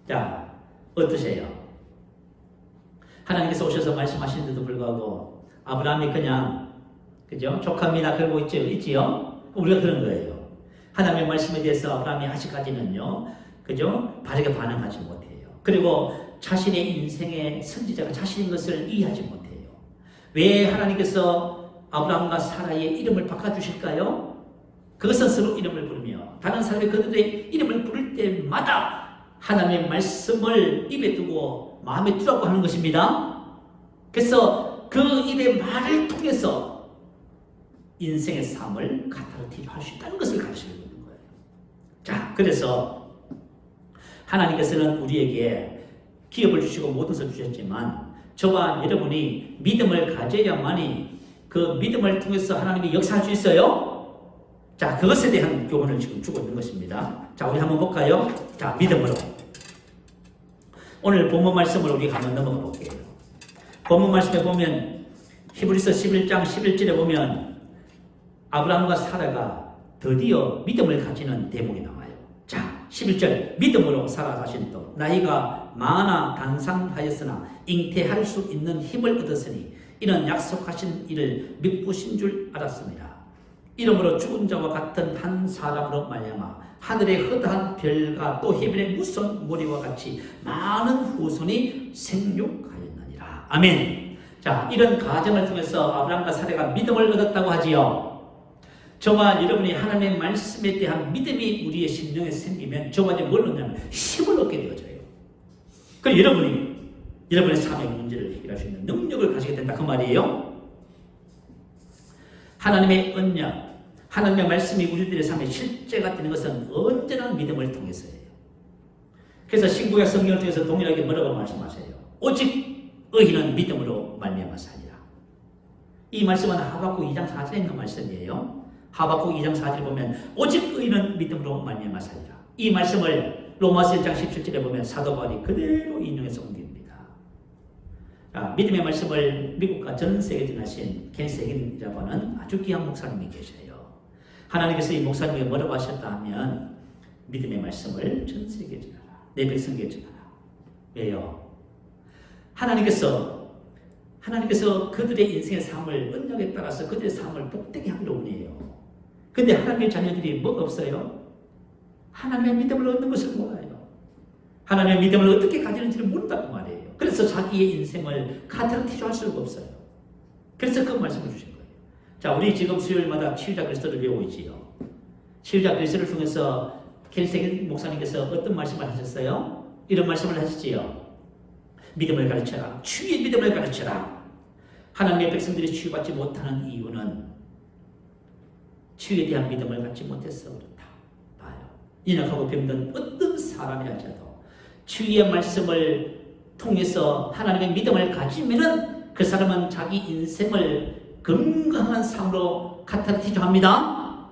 자, 어떠세요? 하나님께서 오셔서 말씀하시는데도 불구하고 아브라함이 그냥 그죠? 족합니다 그러고 있지요? 우리가 그런 거예요. 하나님의 말씀에 대해서 아브라함이 아직까지는요, 그죠? 바르게 반응하지 못해요. 그리고 자신의 인생의 선지자가 자신인 것을 이해하지 못해요. 왜 하나님께서 아브라함과 사라의 이름을 바꿔주실까요? 그것은 서로 이름을 부르며 다른 사람이 그들의 이름을 부를 때마다 하나님의 말씀을 입에 두고 마음에 두라고 하는 것입니다. 그래서 그 입의 말을 통해서 인생의 삶을 카타르티로 할 수 있다는 것을 가르치고 있는 거예요. 자, 그래서 하나님께서는 우리에게 기업을 주시고 모든 것을 주셨지만 저와 여러분이 믿음을 가져야만이 그 믿음을 통해서 하나님이 역사할 수 있어요. 자, 그것에 대한 교훈을 지금 주고 있는 것입니다. 자, 우리 한번 볼까요? 자, 믿음으로. 오늘 본문 말씀을 우리 한번 넘어가 볼게요. 본문 말씀에 보면 히브리서 11장 11절에 보면 아브라함과 사라가 드디어 믿음을 가지는 대목이 나와요. 자, 11절 믿음으로 사라 자신도 나이가 많아 단상하였으나 잉태할 수 있는 힘을 얻었으니 이는 약속하신 일을 믿으신 줄 알았습니다. 이러므로 죽은 자와 같은 한 사람으로 말미암아 하늘의 허다한 별과 또 해변의 무성 모래와 같이 많은 후손이 생육하였느니라. 아멘. 자, 이런 과정을 통해서 아브라함과 사라가 믿음을 얻었다고 하지요. 저와 여러분이 하나님의 말씀에 대한 믿음이 우리의 심령에 생기면 저와 뭘 얻냐면 힘을 얻게 되어져요. 그럼 여러분의 삶의 문제를 해결할 수 있는 능력을 가지게 된다 그 말이에요. 하나님의 언약, 하나님의 말씀이 우리들의 삶에 실제가 되는 것은 언제나 믿음을 통해서예요. 그래서 신구약 성경을 통해서 동일하게 뭐라고 말씀하세요? 오직 의인은 믿음으로 말미암아 살리라. 이 말씀은 하박국 2장 4절에 있는 말씀이에요. 하박국 2장 4절에 보면 오직 의인은 믿음으로 말미암아 살리라. 이 말씀을 로마서 1장 17절에 보면 사도 바울이 그대로 인용해서 옮깁니다. 자, 믿음의 말씀을 미국과 전 세계에 전하신 켄 세긴이라고 하는 아주 귀한 목사님이 계셔요. 하나님께서 이 목사님에게 뭐라고 하셨다 하면 믿음의 말씀을 전 세계에 전하라. 내 백성에게 전하라. 왜요? 하나님께서 그들의 인생의 삶을 언약에 따라서 그들의 삶을 복되게 하기로 원해요. 근데 하나님의 자녀들이 뭐가 없어요? 하나님의 믿음을 얻는 것을 몰라요. 하나님의 믿음을 어떻게 가지는지를 모른다고 말이에요. 그래서 자기의 인생을 카타르티조할 수가 없어요. 그래서 그 말씀을 주신 거예요. 자, 우리 지금 수요일마다 치유자 그리스도를 배우고 있지요. 치유자 그리스도를 통해서 켄세긴 목사님께서 어떤 말씀을 하셨어요? 이런 말씀을 하셨지요. 믿음을 가르쳐라. 치유의 믿음을 가르쳐라. 하나님의 백성들이 치유받지 못하는 이유는 치유에 대한 믿음을 갖지 못해서 그렇다. 봐요. 연약하고 병든 어떤 사람이랄지라도 치유의 말씀을 통해서 하나님의 믿음을 가지면은 그 사람은 자기 인생을 건강한 삶으로 카타르티조합니다.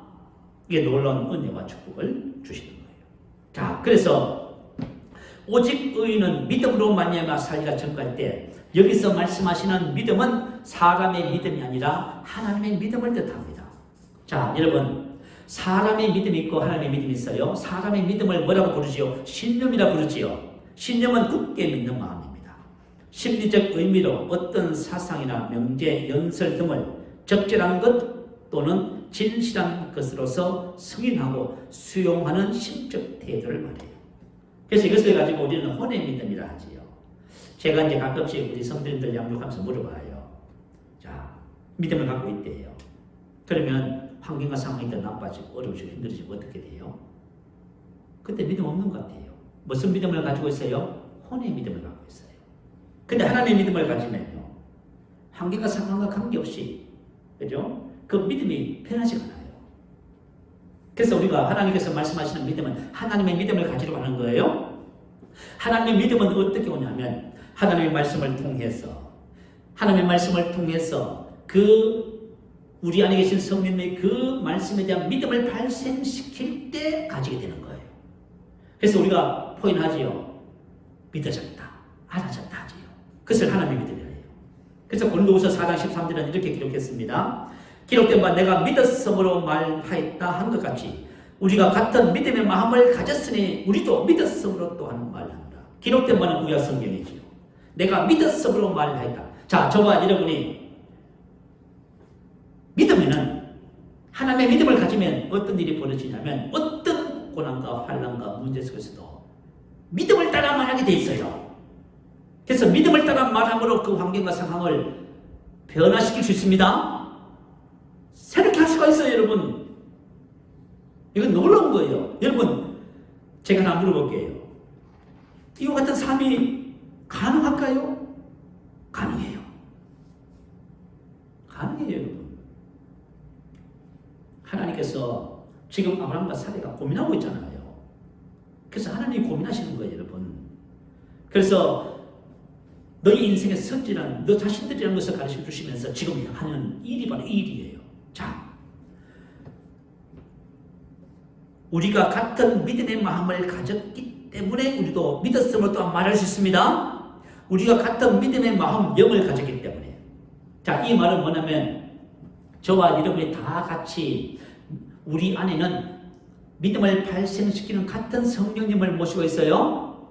이게 놀라운 은혜와 축복을 주시는 거예요. 자, 그래서 오직 의인은 믿음으로 말미암아 살리라 전할 때 여기서 말씀하시는 믿음은 사람의 믿음이 아니라 하나님의 믿음을 뜻합니다. 자, 여러분, 사람의 믿음이 있고 하나님의 믿음이 있어요. 사람의 믿음을 뭐라고 부르지요? 신념이라 부르지요. 신념은 굳게 믿는 마음입니다. 심리적 의미로 어떤 사상이나 명제, 연설 등을 적절한 것 또는 진실한 것으로서 승인하고 수용하는 심적 태도를 말해요. 그래서 이것을 가지고 우리는 혼의 믿음이라 하지요. 제가 이제 가끔씩 우리 성도님들 양육하면서 물어봐요. 자, 믿음을 갖고 있대요. 그러면 환경과 상황이 더 나빠지고 어려우시고 힘들어지고 어떻게 돼요? 그때 믿음 없는 것 같아요. 무슨 믿음을 가지고 있어요? 혼의 믿음을 갖고 있어요. 근데 하나님의 믿음을 가지면요, 환경과 상황과 관계없이, 그죠? 그 믿음이 변하지 않아요. 그래서 우리가 하나님께서 말씀하시는 믿음은 하나님의 믿음을 가지려고 하는 거예요. 하나님의 믿음은 어떻게 오냐면 하나님의 말씀을 통해서 그 우리 안에 계신 성령의 그 말씀에 대한 믿음을 발생시킬 때 가지게 되는 거예요. 그래서 우리가 포인하지요. 믿어졌다, 알아졌다 하지요. 그것을 하나님의 믿음이라 해요. 그래서 고린도후서 4장 13절은 이렇게 기록했습니다. 기록된 바 내가 믿었음으로 말하였다 한 것 같이 우리가 같은 믿음의 마음을 가졌으니 우리도 믿었음으로 또한 말한다. 기록된 바는 구약 성경이지요. 내가 믿었음으로 말하였다. 자, 저와 여러분이 믿으면은, 하나님의 믿음을 가지면 어떤 일이 벌어지냐면 어떤 고난과 환난과 문제 속에서도 믿음을 따라 말하게 돼 있어요. 그래서 믿음을 따라 말함으로 그 환경과 상황을 변화시킬 수 있습니다. 새롭게 할 수가 있어요, 여러분. 이건 놀라운 거예요. 여러분, 제가 하나 물어볼게요. 이와 같은 삶이 가능할까요? 가능해요. 가능해요, 여러분. 하나님께서 지금 아브라함과 사라가 고민하고 있잖아요. 그래서 하나님이 고민하시는 거예요, 여러분. 그래서 너희 인생의 성질은 너 자신들이라는 것을 가르쳐 주시면서 지금 하는 일이 바로 이 일이에요. 자, 우리가 같은 믿음의 마음을 가졌기 때문에 우리도 믿었음을 또한 말할 수 있습니다. 우리가 같은 믿음의 마음, 영을 가졌기 때문에. 자, 이 말은 뭐냐면 저와 여러분이 다 같이 우리 안에는 믿음을 발생시키는 같은 성령님을 모시고 있어요.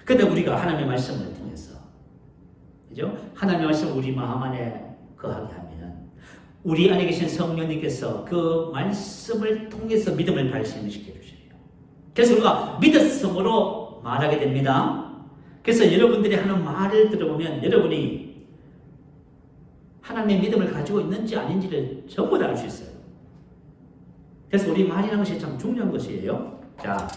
근데 우리가 하나님의 말씀을 통해서, 그죠? 하나님의 말씀을 우리 마음 안에 거하게 하면 우리 안에 계신 성령님께서 그 말씀을 통해서 믿음을 발생시켜 주셔요. 그래서 우리가 믿었음으로 말하게 됩니다. 그래서 여러분들이 하는 말을 들어보면 여러분이 하나님의 믿음을 가지고 있는지 아닌지를 전부 다 알 수 있어요. 그래서 우리 말이라는 것이 참 중요한 것이에요. 자,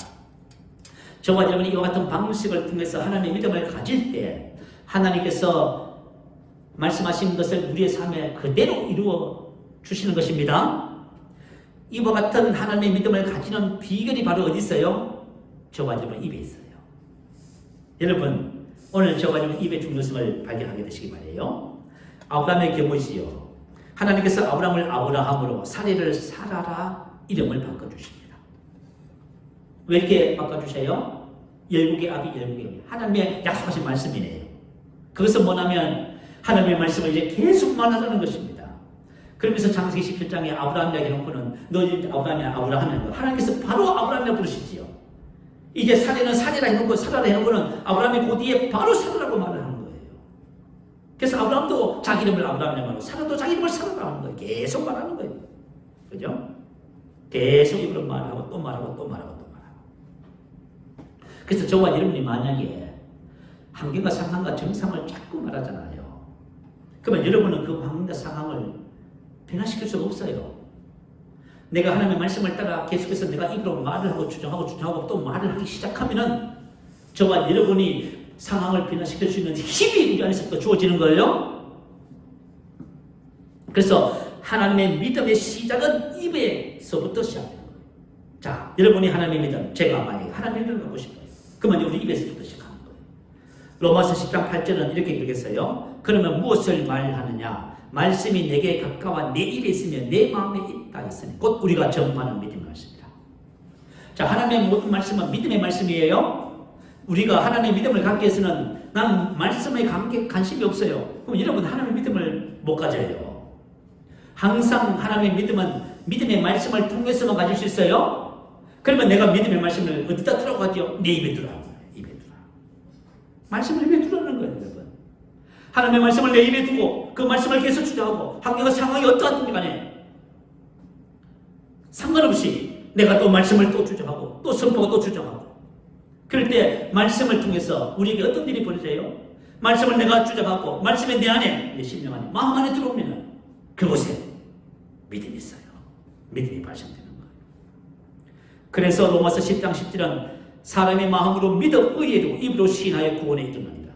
저와 여러분이 이와 같은 방식을 통해서 하나님의 믿음을 가질 때 하나님께서 말씀하신 것을 우리의 삶에 그대로 이루어 주시는 것입니다. 이와 같은 하나님의 믿음을 가지는 비결이 바로 어디 있어요? 저와 여러분 입에 있어요. 여러분, 오늘 저와 여러분 입의 중요성을 발견하게 되시기 바래요. 아브라함의 경우지요. 하나님께서 아브라함을 아브라함으로 사리를 사라라 이름을 바꿔주십니다. 왜 이렇게 바꿔주세요? 열국의 아비 열국의 아비. 하나님의 약속하신 말씀이네요. 그것은 뭐냐면 하나님의 말씀을 이제 계속 말하자는 것입니다. 그러면서 창세기 17장에 아브라함 이야기 해놓고는 너 아브라함이야 아브라함이야. 하나님께서 바로 아브라함이라 부르시지요. 이제 사례는 사례라 해놓고 사라라 해놓고는 아브라함이 그 뒤에 바로 사라라고 말을 하는 거예요. 그래서 아브라함도 자기 이름을 아브라함이라고 말하고 사라도 자기 이름을 사라라고 하는 거예요. 계속 말하는 거예요. 그죠? 계속 이걸 말하고 또 말하고 또 말하고 또 말하고. 그래서 저와 여러분이 만약에 환경과 상황과 정상을 자꾸 말하잖아요. 그러면 여러분은 그 환경과 상황을 변화시킬 수가 없어요. 내가 하나님의 말씀을 따라 계속해서 내가 입으로 말을 하고 주장하고 또 말을 하기 시작하면은 저와 여러분이 상황을 변화시킬 수 있는 힘이 우리 안에서부터 주어지는 거예요. 그래서 하나님의 믿음의 시작은 입에서부터 시작되는 거예요. 자, 여러분이 하나님의 믿음, 제가 만약에 하나님의 믿음을 갖고 싶어요. 그러면 우리 입에서부터 시작하는 거예요. 로마서 10장 8절은 이렇게 읽겠어요. 그러면 무엇을 말하느냐? 말씀이 내게 가까워 내 입에 있으며 내 마음에 있다 했으니 곧 우리가 전파하는 믿음의 말씀이다. 자, 하나님의 모든 말씀은 믿음의 말씀이에요. 우리가 하나님의 믿음을 갖기 위해서는 난 말씀에 관심이 없어요. 그럼 여러분 하나님의 믿음을 못 가져요. 항상 하나님의 믿음은 믿음의 말씀을 통해서만 가질 수 있어요. 그러면 내가 믿음의 말씀을 어디다 두라고 하죠? 내 입에 두라고. 입에 두라. 말씀을 입에 두라는 거예요, 여러분. 하나님의 말씀을 내 입에 두고 그 말씀을 계속 주장하고 환경과 상황이 어떠하든지 간에 상관없이 내가 또 말씀을 또 주장하고 또 선포하고 또 주장하고 그럴 때 말씀을 통해서 우리에게 어떤 일이 벌어져요? 말씀을 내가 주장하고 말씀이 내 안에 내 심령 안에 마음 안에 들어오면 그곳에 믿음이 있어요. 믿음이 발생되는 거예요. 그래서 로마서 10장 10절은 사람의 마음으로 믿어 의에 두고 입으로 시인하여 구원에 이르느니라.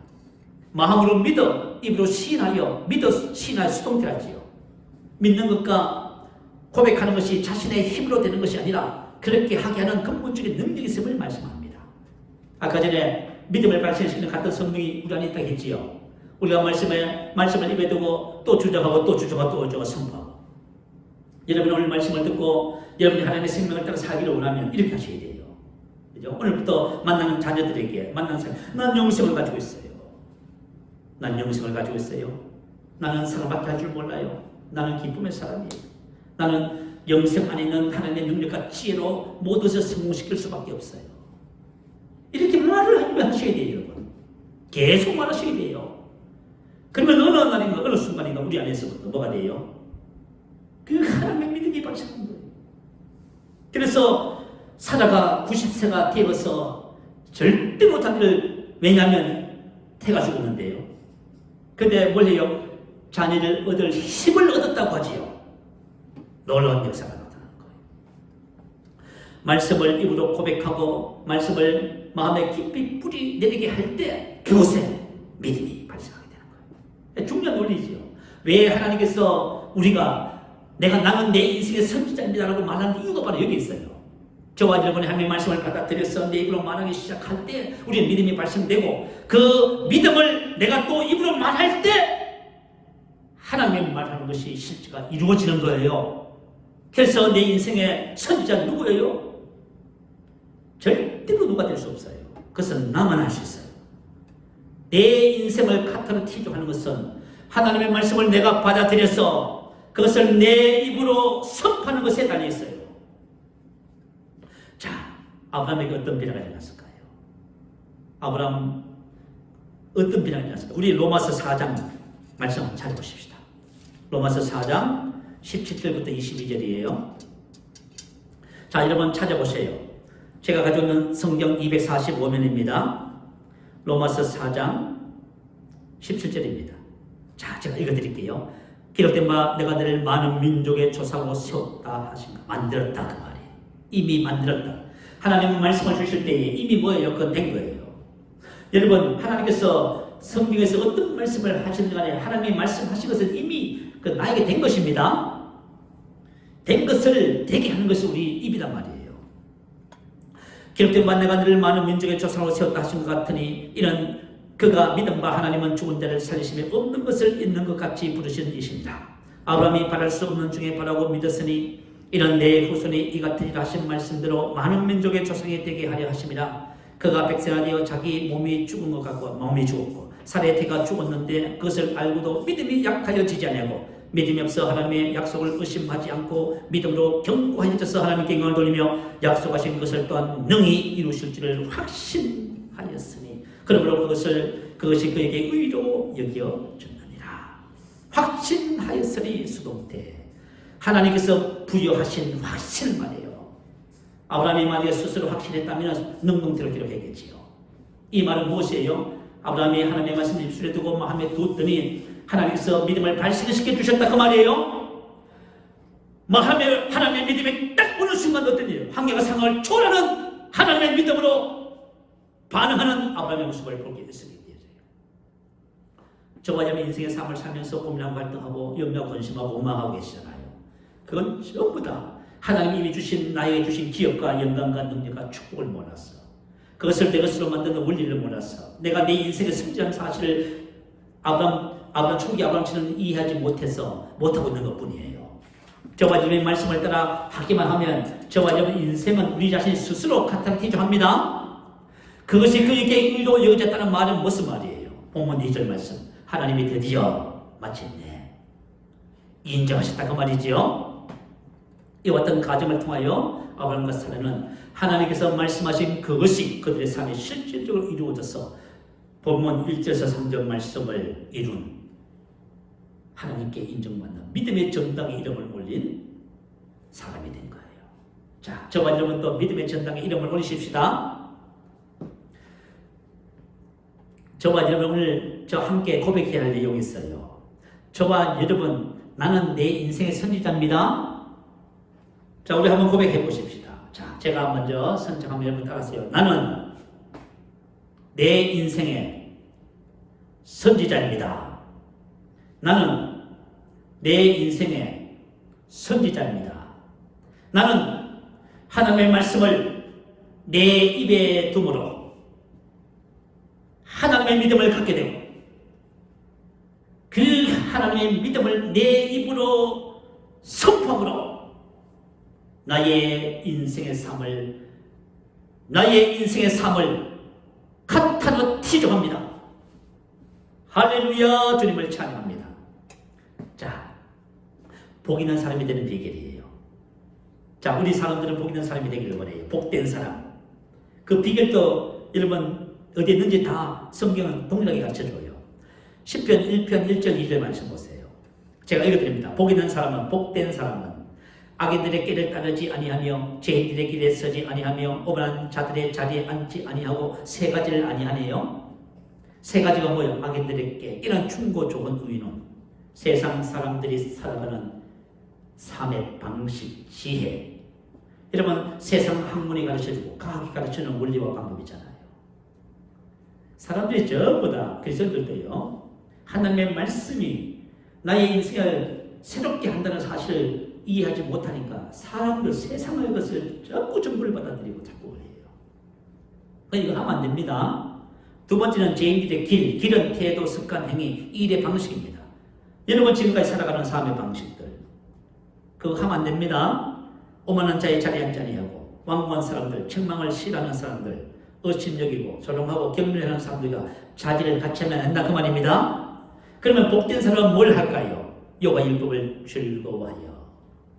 마음으로 믿어 입으로 시인하여 믿어 시인하여 수동태라지요. 믿는 것과 고백하는 것이 자신의 힘으로 되는 것이 아니라 그렇게 하게 하는 근본적인 능력이 있음을 말씀합니다. 아까 전에 믿음을 발생시키는 같은 성령이 우리 안에 있다고 했지요. 우리가 말씀을 입에 두고 또 주장하고 또 주장하고 또 선포하고. 여러분 오늘 말씀을 듣고 여러분이 하나님의 생명을 따라 살기를 원하면 이렇게 하셔야 돼요. 그죠? 오늘부터 만나는 자녀들에게 만나는 사람, 난 영성을 가지고 있어요. 난 영성을 가지고 있어요. 나는 사랑받게 할 줄 몰라요. 나는 기쁨의 사람이에요. 나는 영성 안에 있는 하나님의 능력과 지혜로 모두서 성공시킬 수밖에 없어요. 이렇게 말을 하셔야 돼요, 여러분. 계속 말하셔야 돼요. 그러면 어느 날인가 어느 순간인가 우리 안에서부터 뭐가 돼요? 그 하나님의 믿음이 발생하는 거예요. 그래서 사라가 90세가 되어서 절대 못한 일을 왜냐하면 태가 죽었는데요. 근데 뭘 해요? 자녀를 얻을 힘을 얻었다고 하지요. 놀라운 역사가 나타나는 거예요. 말씀을 입으로 고백하고 말씀을 마음에 깊이 뿌리 내리게 할 때 그곳에 믿음이 발생하게 되는 거예요. 중요한 논리죠. 왜 하나님께서 우리가 나는 내 인생의 선지자입니다라고 말하는 이유가 바로 여기 있어요. 저와 여러분이 하나님의 말씀을 받아들여서 내 입으로 말하기 시작할 때 우리의 믿음이 발생되고 그 믿음을 내가 또 입으로 말할 때 하나님의 말하는 것이 실제가 이루어지는 거예요. 그래서 내 인생의 선지자는 누구예요? 절대로 누가 될 수 없어요. 그것은 나만 할 수 있어요. 내 인생을 카타르티조하는 것은 하나님의 말씀을 내가 받아들여서 그것을 내 입으로 선포하는 것에 달려 있어요. 자, 아브라함에게 어떤 비난이 일어났을까요? 아브라함 어떤 비난이 일어났을까요? 우리 로마서 4장 말씀 한번 찾아보십시다. 로마서 4장 17절부터 22절이에요. 자, 여러분 찾아보세요. 제가 가지고 있는 성경 245면입니다. 로마서 4장 17절입니다. 자, 제가 읽어드릴게요. 기록된 바 내가 너를 많은 민족의 조상으로 세웠다 하신가. 만들었다 그 말이에요. 이미 만들었다. 하나님은 말씀을 주실 때에 이미 뭐예요? 그건 된 거예요. 여러분, 하나님께서 성경에서 어떤 말씀을 하시든 간에 하나님이 말씀하신 것은 이미 그 나에게 된 것입니다. 된 것을 되게 하는 것이 우리 입이란 말이에요. 기록된 바 내가 너를 많은 민족의 조상으로 세웠다 하신 것 같으니 이는 그가 믿은 바 하나님은 죽은 자를 살리심에 없는 것을 있는 것 같이 부르신 이십니다. 아브라함이 바랄 수 없는 중에 바라고 믿었으니 이는 내 후손이 이 같은 일 하신 말씀대로 많은 민족의 조상이 되게 하려 하심이라. 그가 백세가 되어 자기 몸이 죽은 것 같고 몸이 죽었고 살의 태가 죽었는데 그것을 알고도 믿음이 약하여지지 아니하고 믿음이 없어 하나님의 약속을 의심하지 않고 믿음으로 견고하여져서 하나님께 영광을 돌리며 약속하신 것을 또한 능히 이루실 줄을 확신하였으니 그러므로 그것이 그에게 의로 여겨졌느니라. 확신하였으니 수동태 하나님께서 부여하신 확신을 말해요. 아브라함이 만약에 스스로 확신했다면 능동태로 기록했겠지요. 이 말은 무엇이에요? 아브라함이 하나님의 말씀을 입술에 두고 마음에 두었더니 하나님께서 믿음을 발생시켜 주셨다 그 말이에요. 마음에 하나님의 믿음이 딱 오는 순간 어떤 일이에요? 한계가 상황을 초월하는 하나님의 믿음으로 반응하는 아브라함의 모습을 보게 됐습니다. 저와 여러분 인생의 삶을 살면서 고민하고 갈등하고 염려하고 근심하고 오망하고 계시잖아요. 그건 전부 다 하나님이 이미 주신 나에게 주신 기업과 영광과 능력과 축복을 몰랐어. 그것을 내 것으로 만드는 원리를 몰랐어. 내가 내 인생의 승리하는 사실을 초기 아브라함처럼 이해하지 못하고 있는 것뿐이에요. 저와 여러분의 말씀을 따라 하기만 하면 저와 여러분 인생은 우리 자신 스스로 카타르티조합니다. 그것이 그에게 의로 여겨졌다는 말은 무슨 말이에요? 본문 2절 말씀. 하나님이 드디어 마침내 인정하셨다 그 말이지요. 이 어떤 과정을 통하여 아브라함과 사라는 하나님께서 말씀하신 그것이 그들의 삶에 실질적으로 이루어져서 본문 1절에서 3절 말씀을 이룬 하나님께 인정받는 믿음의 전당에 이름을 올린 사람이 된 거예요. 자, 저와 여러분도 믿음의 전당에 이름을 올리십시다. 저와 여러분 오늘 저 함께 고백해야 할 내용이 있어요. 저와 여러분 나는 내 인생의 선지자입니다. 자, 우리 한번 고백해 보십시다. 자, 제가 먼저 선정하면 여러분 따라하세요. 나는 내 인생의 선지자입니다. 나는 내 인생의 선지자입니다. 나는 하나님의 말씀을 내 입에 둠으로 하나님의 믿음을 갖게 되고 그 하나님의 믿음을 내 입으로 선포함으로 나의 인생의 삶을 카타르티조합니다. 할렐루야. 주님을 찬양합니다. 자, 복 있는 사람이 되는 비결이에요. 자, 우리 사람들은 복 있는 사람이 되기를 원해요. 복된 사람. 그 비결도 여러분 어디 있는지 다 성경은 동일하게 가르쳐줘요. 시편 1편 1절 2절 말씀 보세요. 제가 읽어드립니다. 복 있는 사람은 복된 사람은 악인들의 길을 따르지 아니하며 죄인들의 길에 서지 아니하며 오만한 자들의 자리에 앉지 아니하고 세 가지를 아니하네요. 세 가지가 뭐예요? 악인들의 길, 이런 충고 좋은 의논, 세상 사람들이 살아가는 삶의 방식, 지혜. 여러분 세상 학문이 가르쳐주고 과학이 가르치는 원리와 방법이잖아요. 사람들이 전부 다 그리스도인들도요. 하나님의 말씀이 나의 인생을 새롭게 한다는 사실을 이해하지 못하니까 사람들 세상의 것을 전부 전부를 받아들이고 자꾸 그래요. 이거 하면 안 됩니다. 두 번째는 죄인들의 길은 태도, 습관, 행위, 일의 방식입니다. 여러분 지금까지 살아가는 삶의 방식들 그거 하면 안 됩니다. 오만한 자의 자리에 앉지 아니하고 완고한 사람들, 책망을 싫어하는 사람들, 의심적이고 조롱하고 경멸하는 사람들과 자질을 같이 하면 한다 그 말입니다. 그러면 복된 사람은 뭘 할까요? 여호와 율법을 즐거워하여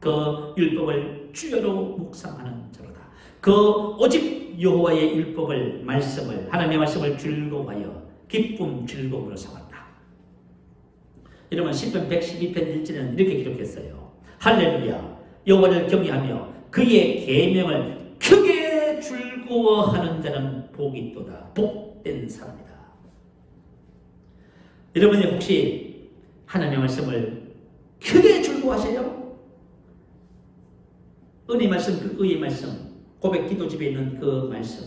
그 율법을 주야로 묵상하는 자로다. 그 오직 여호와의 율법을 말씀을 하나님의 말씀을 즐거워하여 기쁨 즐거움으로 삼았다. 여러분 시편 112편 1절에는 이렇게 기록했어요. 할렐루야 여호와를 경외하며 그의 계명을 크게 즐거워하는 자는 복이 있도다. 복된 사람이다. 여러분이 혹시 하나님의 말씀을 크게 즐거워하세요? 은혜 말씀, 그 의의 말씀, 고백 기도 집에 있는 그 말씀,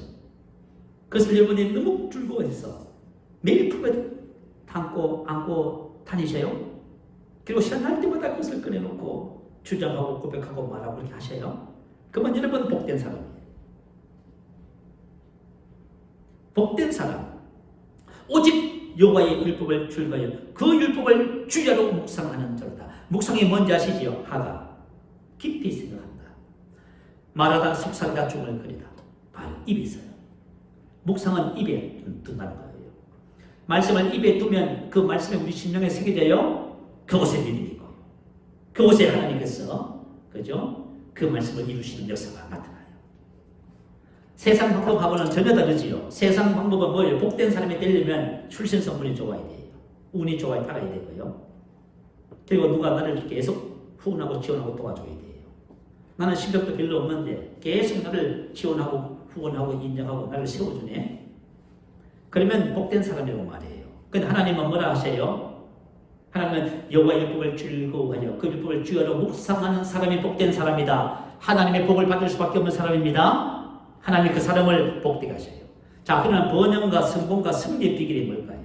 그것을 여러분이 너무 즐거워해서 매일 품에 안고 다니세요? 그리고 시간 날 때마다 그것을 꺼내놓고 주장하고 고백하고 말하고 그렇게 하세요? 그러면 여러분 복된 사람이에요. 복된 사람, 오직 여호와의 율법을 즐거워하여 그 율법을 주야로 묵상하는 자로다. 묵상이 뭔지 아시지요? 하가 깊이 생각한다. 말하다 속삭이다 중을 그리다. 바로 입에 있어요. 묵상은 입에 둔다는 거예요. 말씀을 입에 두면 그 말씀이 우리 심령에 새겨져요. 그곳에 믿음이 있고 그곳에 하나님께서 그죠? 그 말씀을 이루시는 역사가 나타나요. 세상 방법하고는 전혀 다르지요. 세상 방법은 뭐예요? 복된 사람이 되려면 출신 성분이 좋아야 돼요. 운이 좋아야 따라야 되고요. 그리고 누가 나를 계속 후원하고 지원하고 도와줘야 돼요. 나는 실력도 별로 없는데 계속 나를 지원하고 후원하고 인정하고 나를 세워주네. 그러면 복된 사람이라고 말해요. 근데 하나님은 뭐라 하세요? 하나님은 여호와의 율법을 즐거워하여 그 율법을 주야로 묵상하는 사람이 복된 사람이다. 하나님의 복을 받을 수밖에 없는 사람입니다. 하나님이 그 사람을 복되게 하셔요. 자, 그러면 번영과 성공과 승리의 비결이 뭘까요?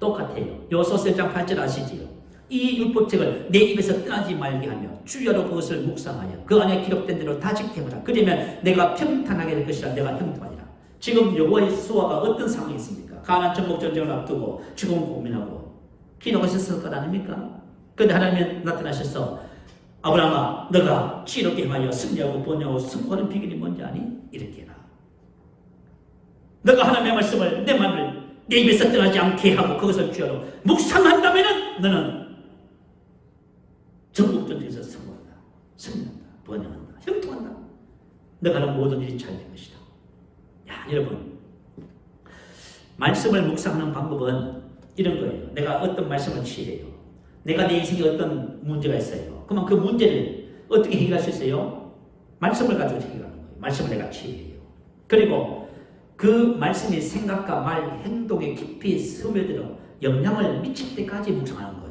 똑같아요. 요소서 1장 8절 아시지요? 이 율법책을 내 입에서 떠나지 말게 하며 주야로 그것을 묵상하여 그 안에 기록된 대로 다 지켜보라. 그러면 내가 평탄하게 될 것이라. 내가 형통하리라. 지금 여호와의 수하가 어떤 상황이 있습니까? 가나안 정복 전쟁을 앞두고 죽음을 고민하고 기도하셨을 것 아닙니까? 그런데 하나님이 나타나셔서 아브라함아 너가 지혜롭게 행하여 승리하고 번영하고 성공하는 비결이 뭔지 아니? 이렇게 해라. 너가 하나님의 말씀을 내 말을 내 입에서 떠나지 않게 하고 그것을 주야로 묵상한다면 너는 전국전쟁에서 성공한다. 승리한다. 번영한다. 형통한다. 너가 하는 모든 일이 잘 될 것이다. 야, 여러분 말씀을 묵상하는 방법은 이런 거예요. 내가 어떤 말씀을 취해요. 내가 내 인생에 어떤 문제가 있어요. 그러면 그 문제를 어떻게 해결할 수 있어요? 말씀을 가지고 해결하는 거예요. 말씀을 내가 취해요. 그리고 그 말씀이 생각과 말, 행동에 깊이 스며들어 영향을 미칠 때까지 묵상하는 거예요.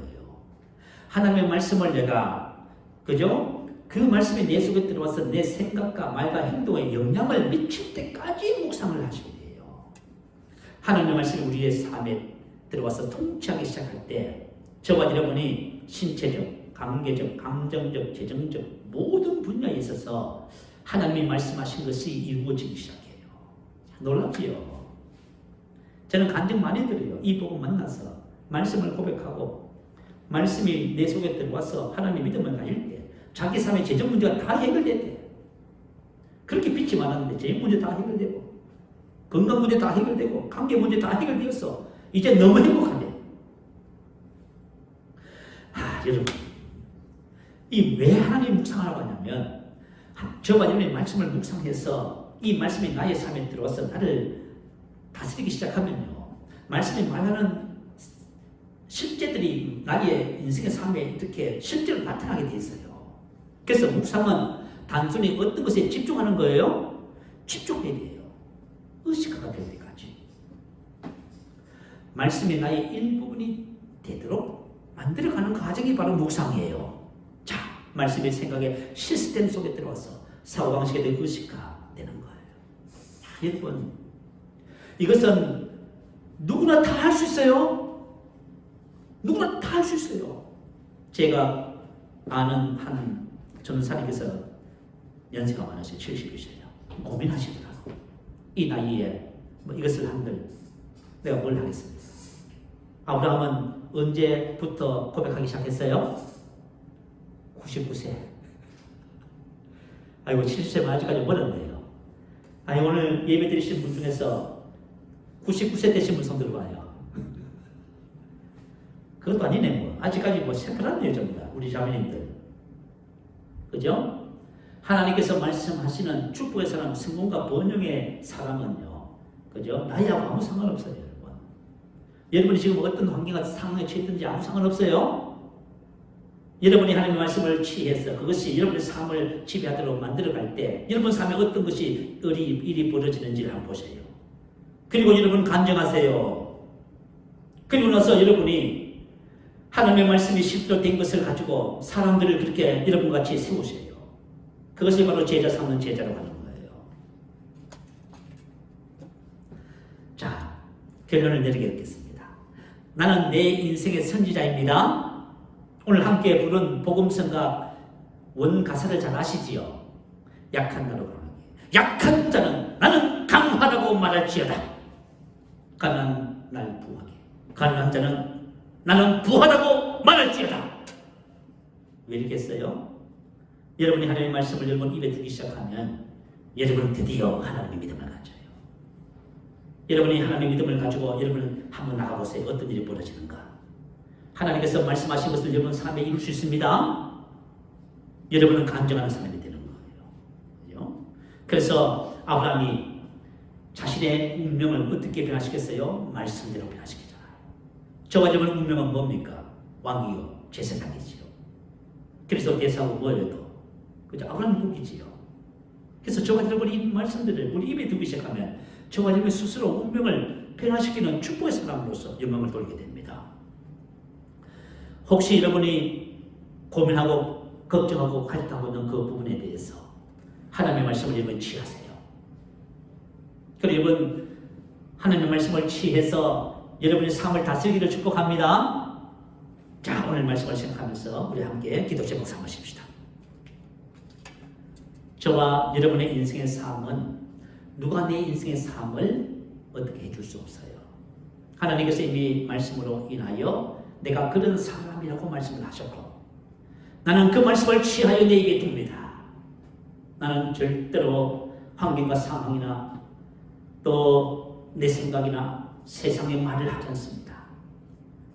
하나님의 말씀을 내가 그죠? 그 말씀이 내 속에 들어와서 내 생각과 말과 행동에 영향을 미칠 때까지 묵상을 하셔야 돼요. 하나님의 말씀이 우리의 삶에 들어와서 통치하기 시작할 때 저와 여러분이 신체적, 관계적, 감정적, 재정적 모든 분야에 있어서 하나님이 말씀하신 것이 이루어지기 시작해요. 놀랍지요? 저는 간증 많이 들어요. 이 복음 만나서 말씀을 고백하고 말씀이 내 속에 들어와서 하나님의 믿음을 가질 때 자기 삶의 재정 문제가 다 해결됐대요. 그렇게 빛이 많았는데 재정 문제 다 해결되고 건강 문제 다 해결되고 관계 문제 다 해결되었어. 이제 너무 행복한데. 여러분, 이 왜 하나님 묵상하라고 하냐면 저와 여러분의 말씀을 묵상해서 이 말씀이 나의 삶에 들어와서 나를 다스리기 시작하면요. 말씀이 말하는 실제들이 나의 인생의 삶에 이렇게 실제로 나타나게 돼 있어요. 그래서 묵상은 단순히 어떤 것에 집중하는 거예요? 집중해야 돼요. 의식화가 될 때까지. 말씀이 나의 일부분이 되도록 만들어가는 과정이 바로 묵상이에요. 자, 말씀의 생각에 시스템 속에 들어와서 사고방식에 대해 의식화되는 거예요. 자, 여러분, 이것은 누구나 다 할 수 있어요. 누구나 다 할 수 있어요. 제가 아는 한 전사님께서 연세가 많으세요. 70이세요. 고민하시더라고요. 이 나이에 뭐 이것을 한들 내가 뭘 하겠습니까? 아브라함은 언제부터 고백하기 시작했어요? 99세. 아이고 70세면 아직까지 멀었네요. 아니 오늘 예배 드리신 분 중에서 99세 되신 분 손 들어봐요. 그것도 아니네 뭐. 아직까지 뭐 새파란 여자입니다. 우리 자매님들. 그죠? 하나님께서 말씀하시는 축복의 사람, 성공과 번영의 사람은요. 그죠? 나이하고 아무 상관없어요, 여러분. 여러분이 지금 어떤 환경과 상황에 처했든지 아무 상관없어요. 여러분이 하나님의 말씀을 취해서 그것이 여러분의 삶을 지배하도록 만들어갈 때 여러분 삶에 어떤 것이 일이 벌어지는지를 한번 보세요. 그리고 여러분 간증하세요. 그리고 나서 여러분이 하나님의 말씀이 실제로 된 것을 가지고 사람들을 그렇게 여러분같이 세우세요. 그것이 바로 제자 삼는 제자로 가는 거예요. 자, 결론을 내리겠습니다. 나는 내 인생의 선지자입니다. 오늘 함께 부른 복음성가 원가사를 잘 아시지요? 약한 나로 가는 약한 자는 나는 강하다고 말할지어다. 강한 날 부하게. 강한 자는 나는 부하다고 말할지어다. 왜 이러겠어요? 여러분이 하나님의 말씀을 여러분 입에 두기 시작하면 여러분은 드디어 하나님의 믿음을 가져요. 여러분이 하나님의 믿음을 가지고 여러분은 한번 나가보세요. 어떤 일이 벌어지는가. 하나님께서 말씀하신 것을 여러분 삶에 이룰 수 있습니다. 여러분은 간증하는 사람이 되는 거예요. 그래서 아브라함이 자신의 운명을 어떻게 변화시켰어요? 말씀대로 변화시키잖아요. 저와 여러분 운명은 뭡니까? 왕이요, 제사장이지요. 그래서 대사하고 뭐예요 또? 그죠? 아브라함 복이지요. 그래서 저와 여러분이 이 말씀들을 우리 입에 두기 시작하면 저와 여러분 스스로 운명을 변화시키는 축복의 사람으로서 영광을 돌리게 됩니다. 혹시 여러분이 고민하고 걱정하고 갈등하고 있는 그 부분에 대해서 하나님의 말씀을 여러분 취하세요. 그리고 여러분 하나님의 말씀을 취해서 여러분의 삶을 다스리기를 축복합니다. 자, 오늘 말씀을 생각하면서 우리 함께 기도 제목 삼으십시다. 저와 여러분의 인생의 삶은 누가 내 인생의 삶을 어떻게 해줄 수 없어요. 하나님께서 이미 말씀으로 인하여 내가 그런 사람이라고 말씀을 하셨고 나는 그 말씀을 취하여 내게 둡니다. 나는 절대로 환경과 상황이나 또 내 생각이나 세상의 말을 하지 않습니다.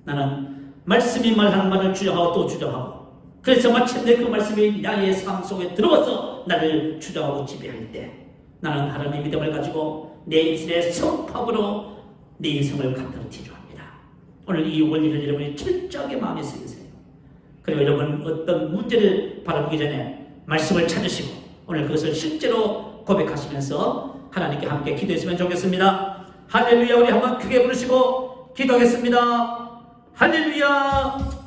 나는 말씀이 말하는 말을 주장하고 또 주장하고 그래서 마침내 그 말씀이 나의 삶 속에 들어와서 나를 주장하고 지배할 때 나는 하나님의 믿음을 가지고 내 인생의 성품으로 내 인생을 간단히 티조합니다. 오늘 이 원리를 여러분이 철저하게 마음에 새기세요. 그리고 여러분 어떤 문제를 바라보기 전에 말씀을 찾으시고 오늘 그것을 실제로 고백하시면서 하나님께 함께 기도했으면 좋겠습니다. 할렐루야. 우리 한번 크게 부르시고 기도하겠습니다. 할렐루야.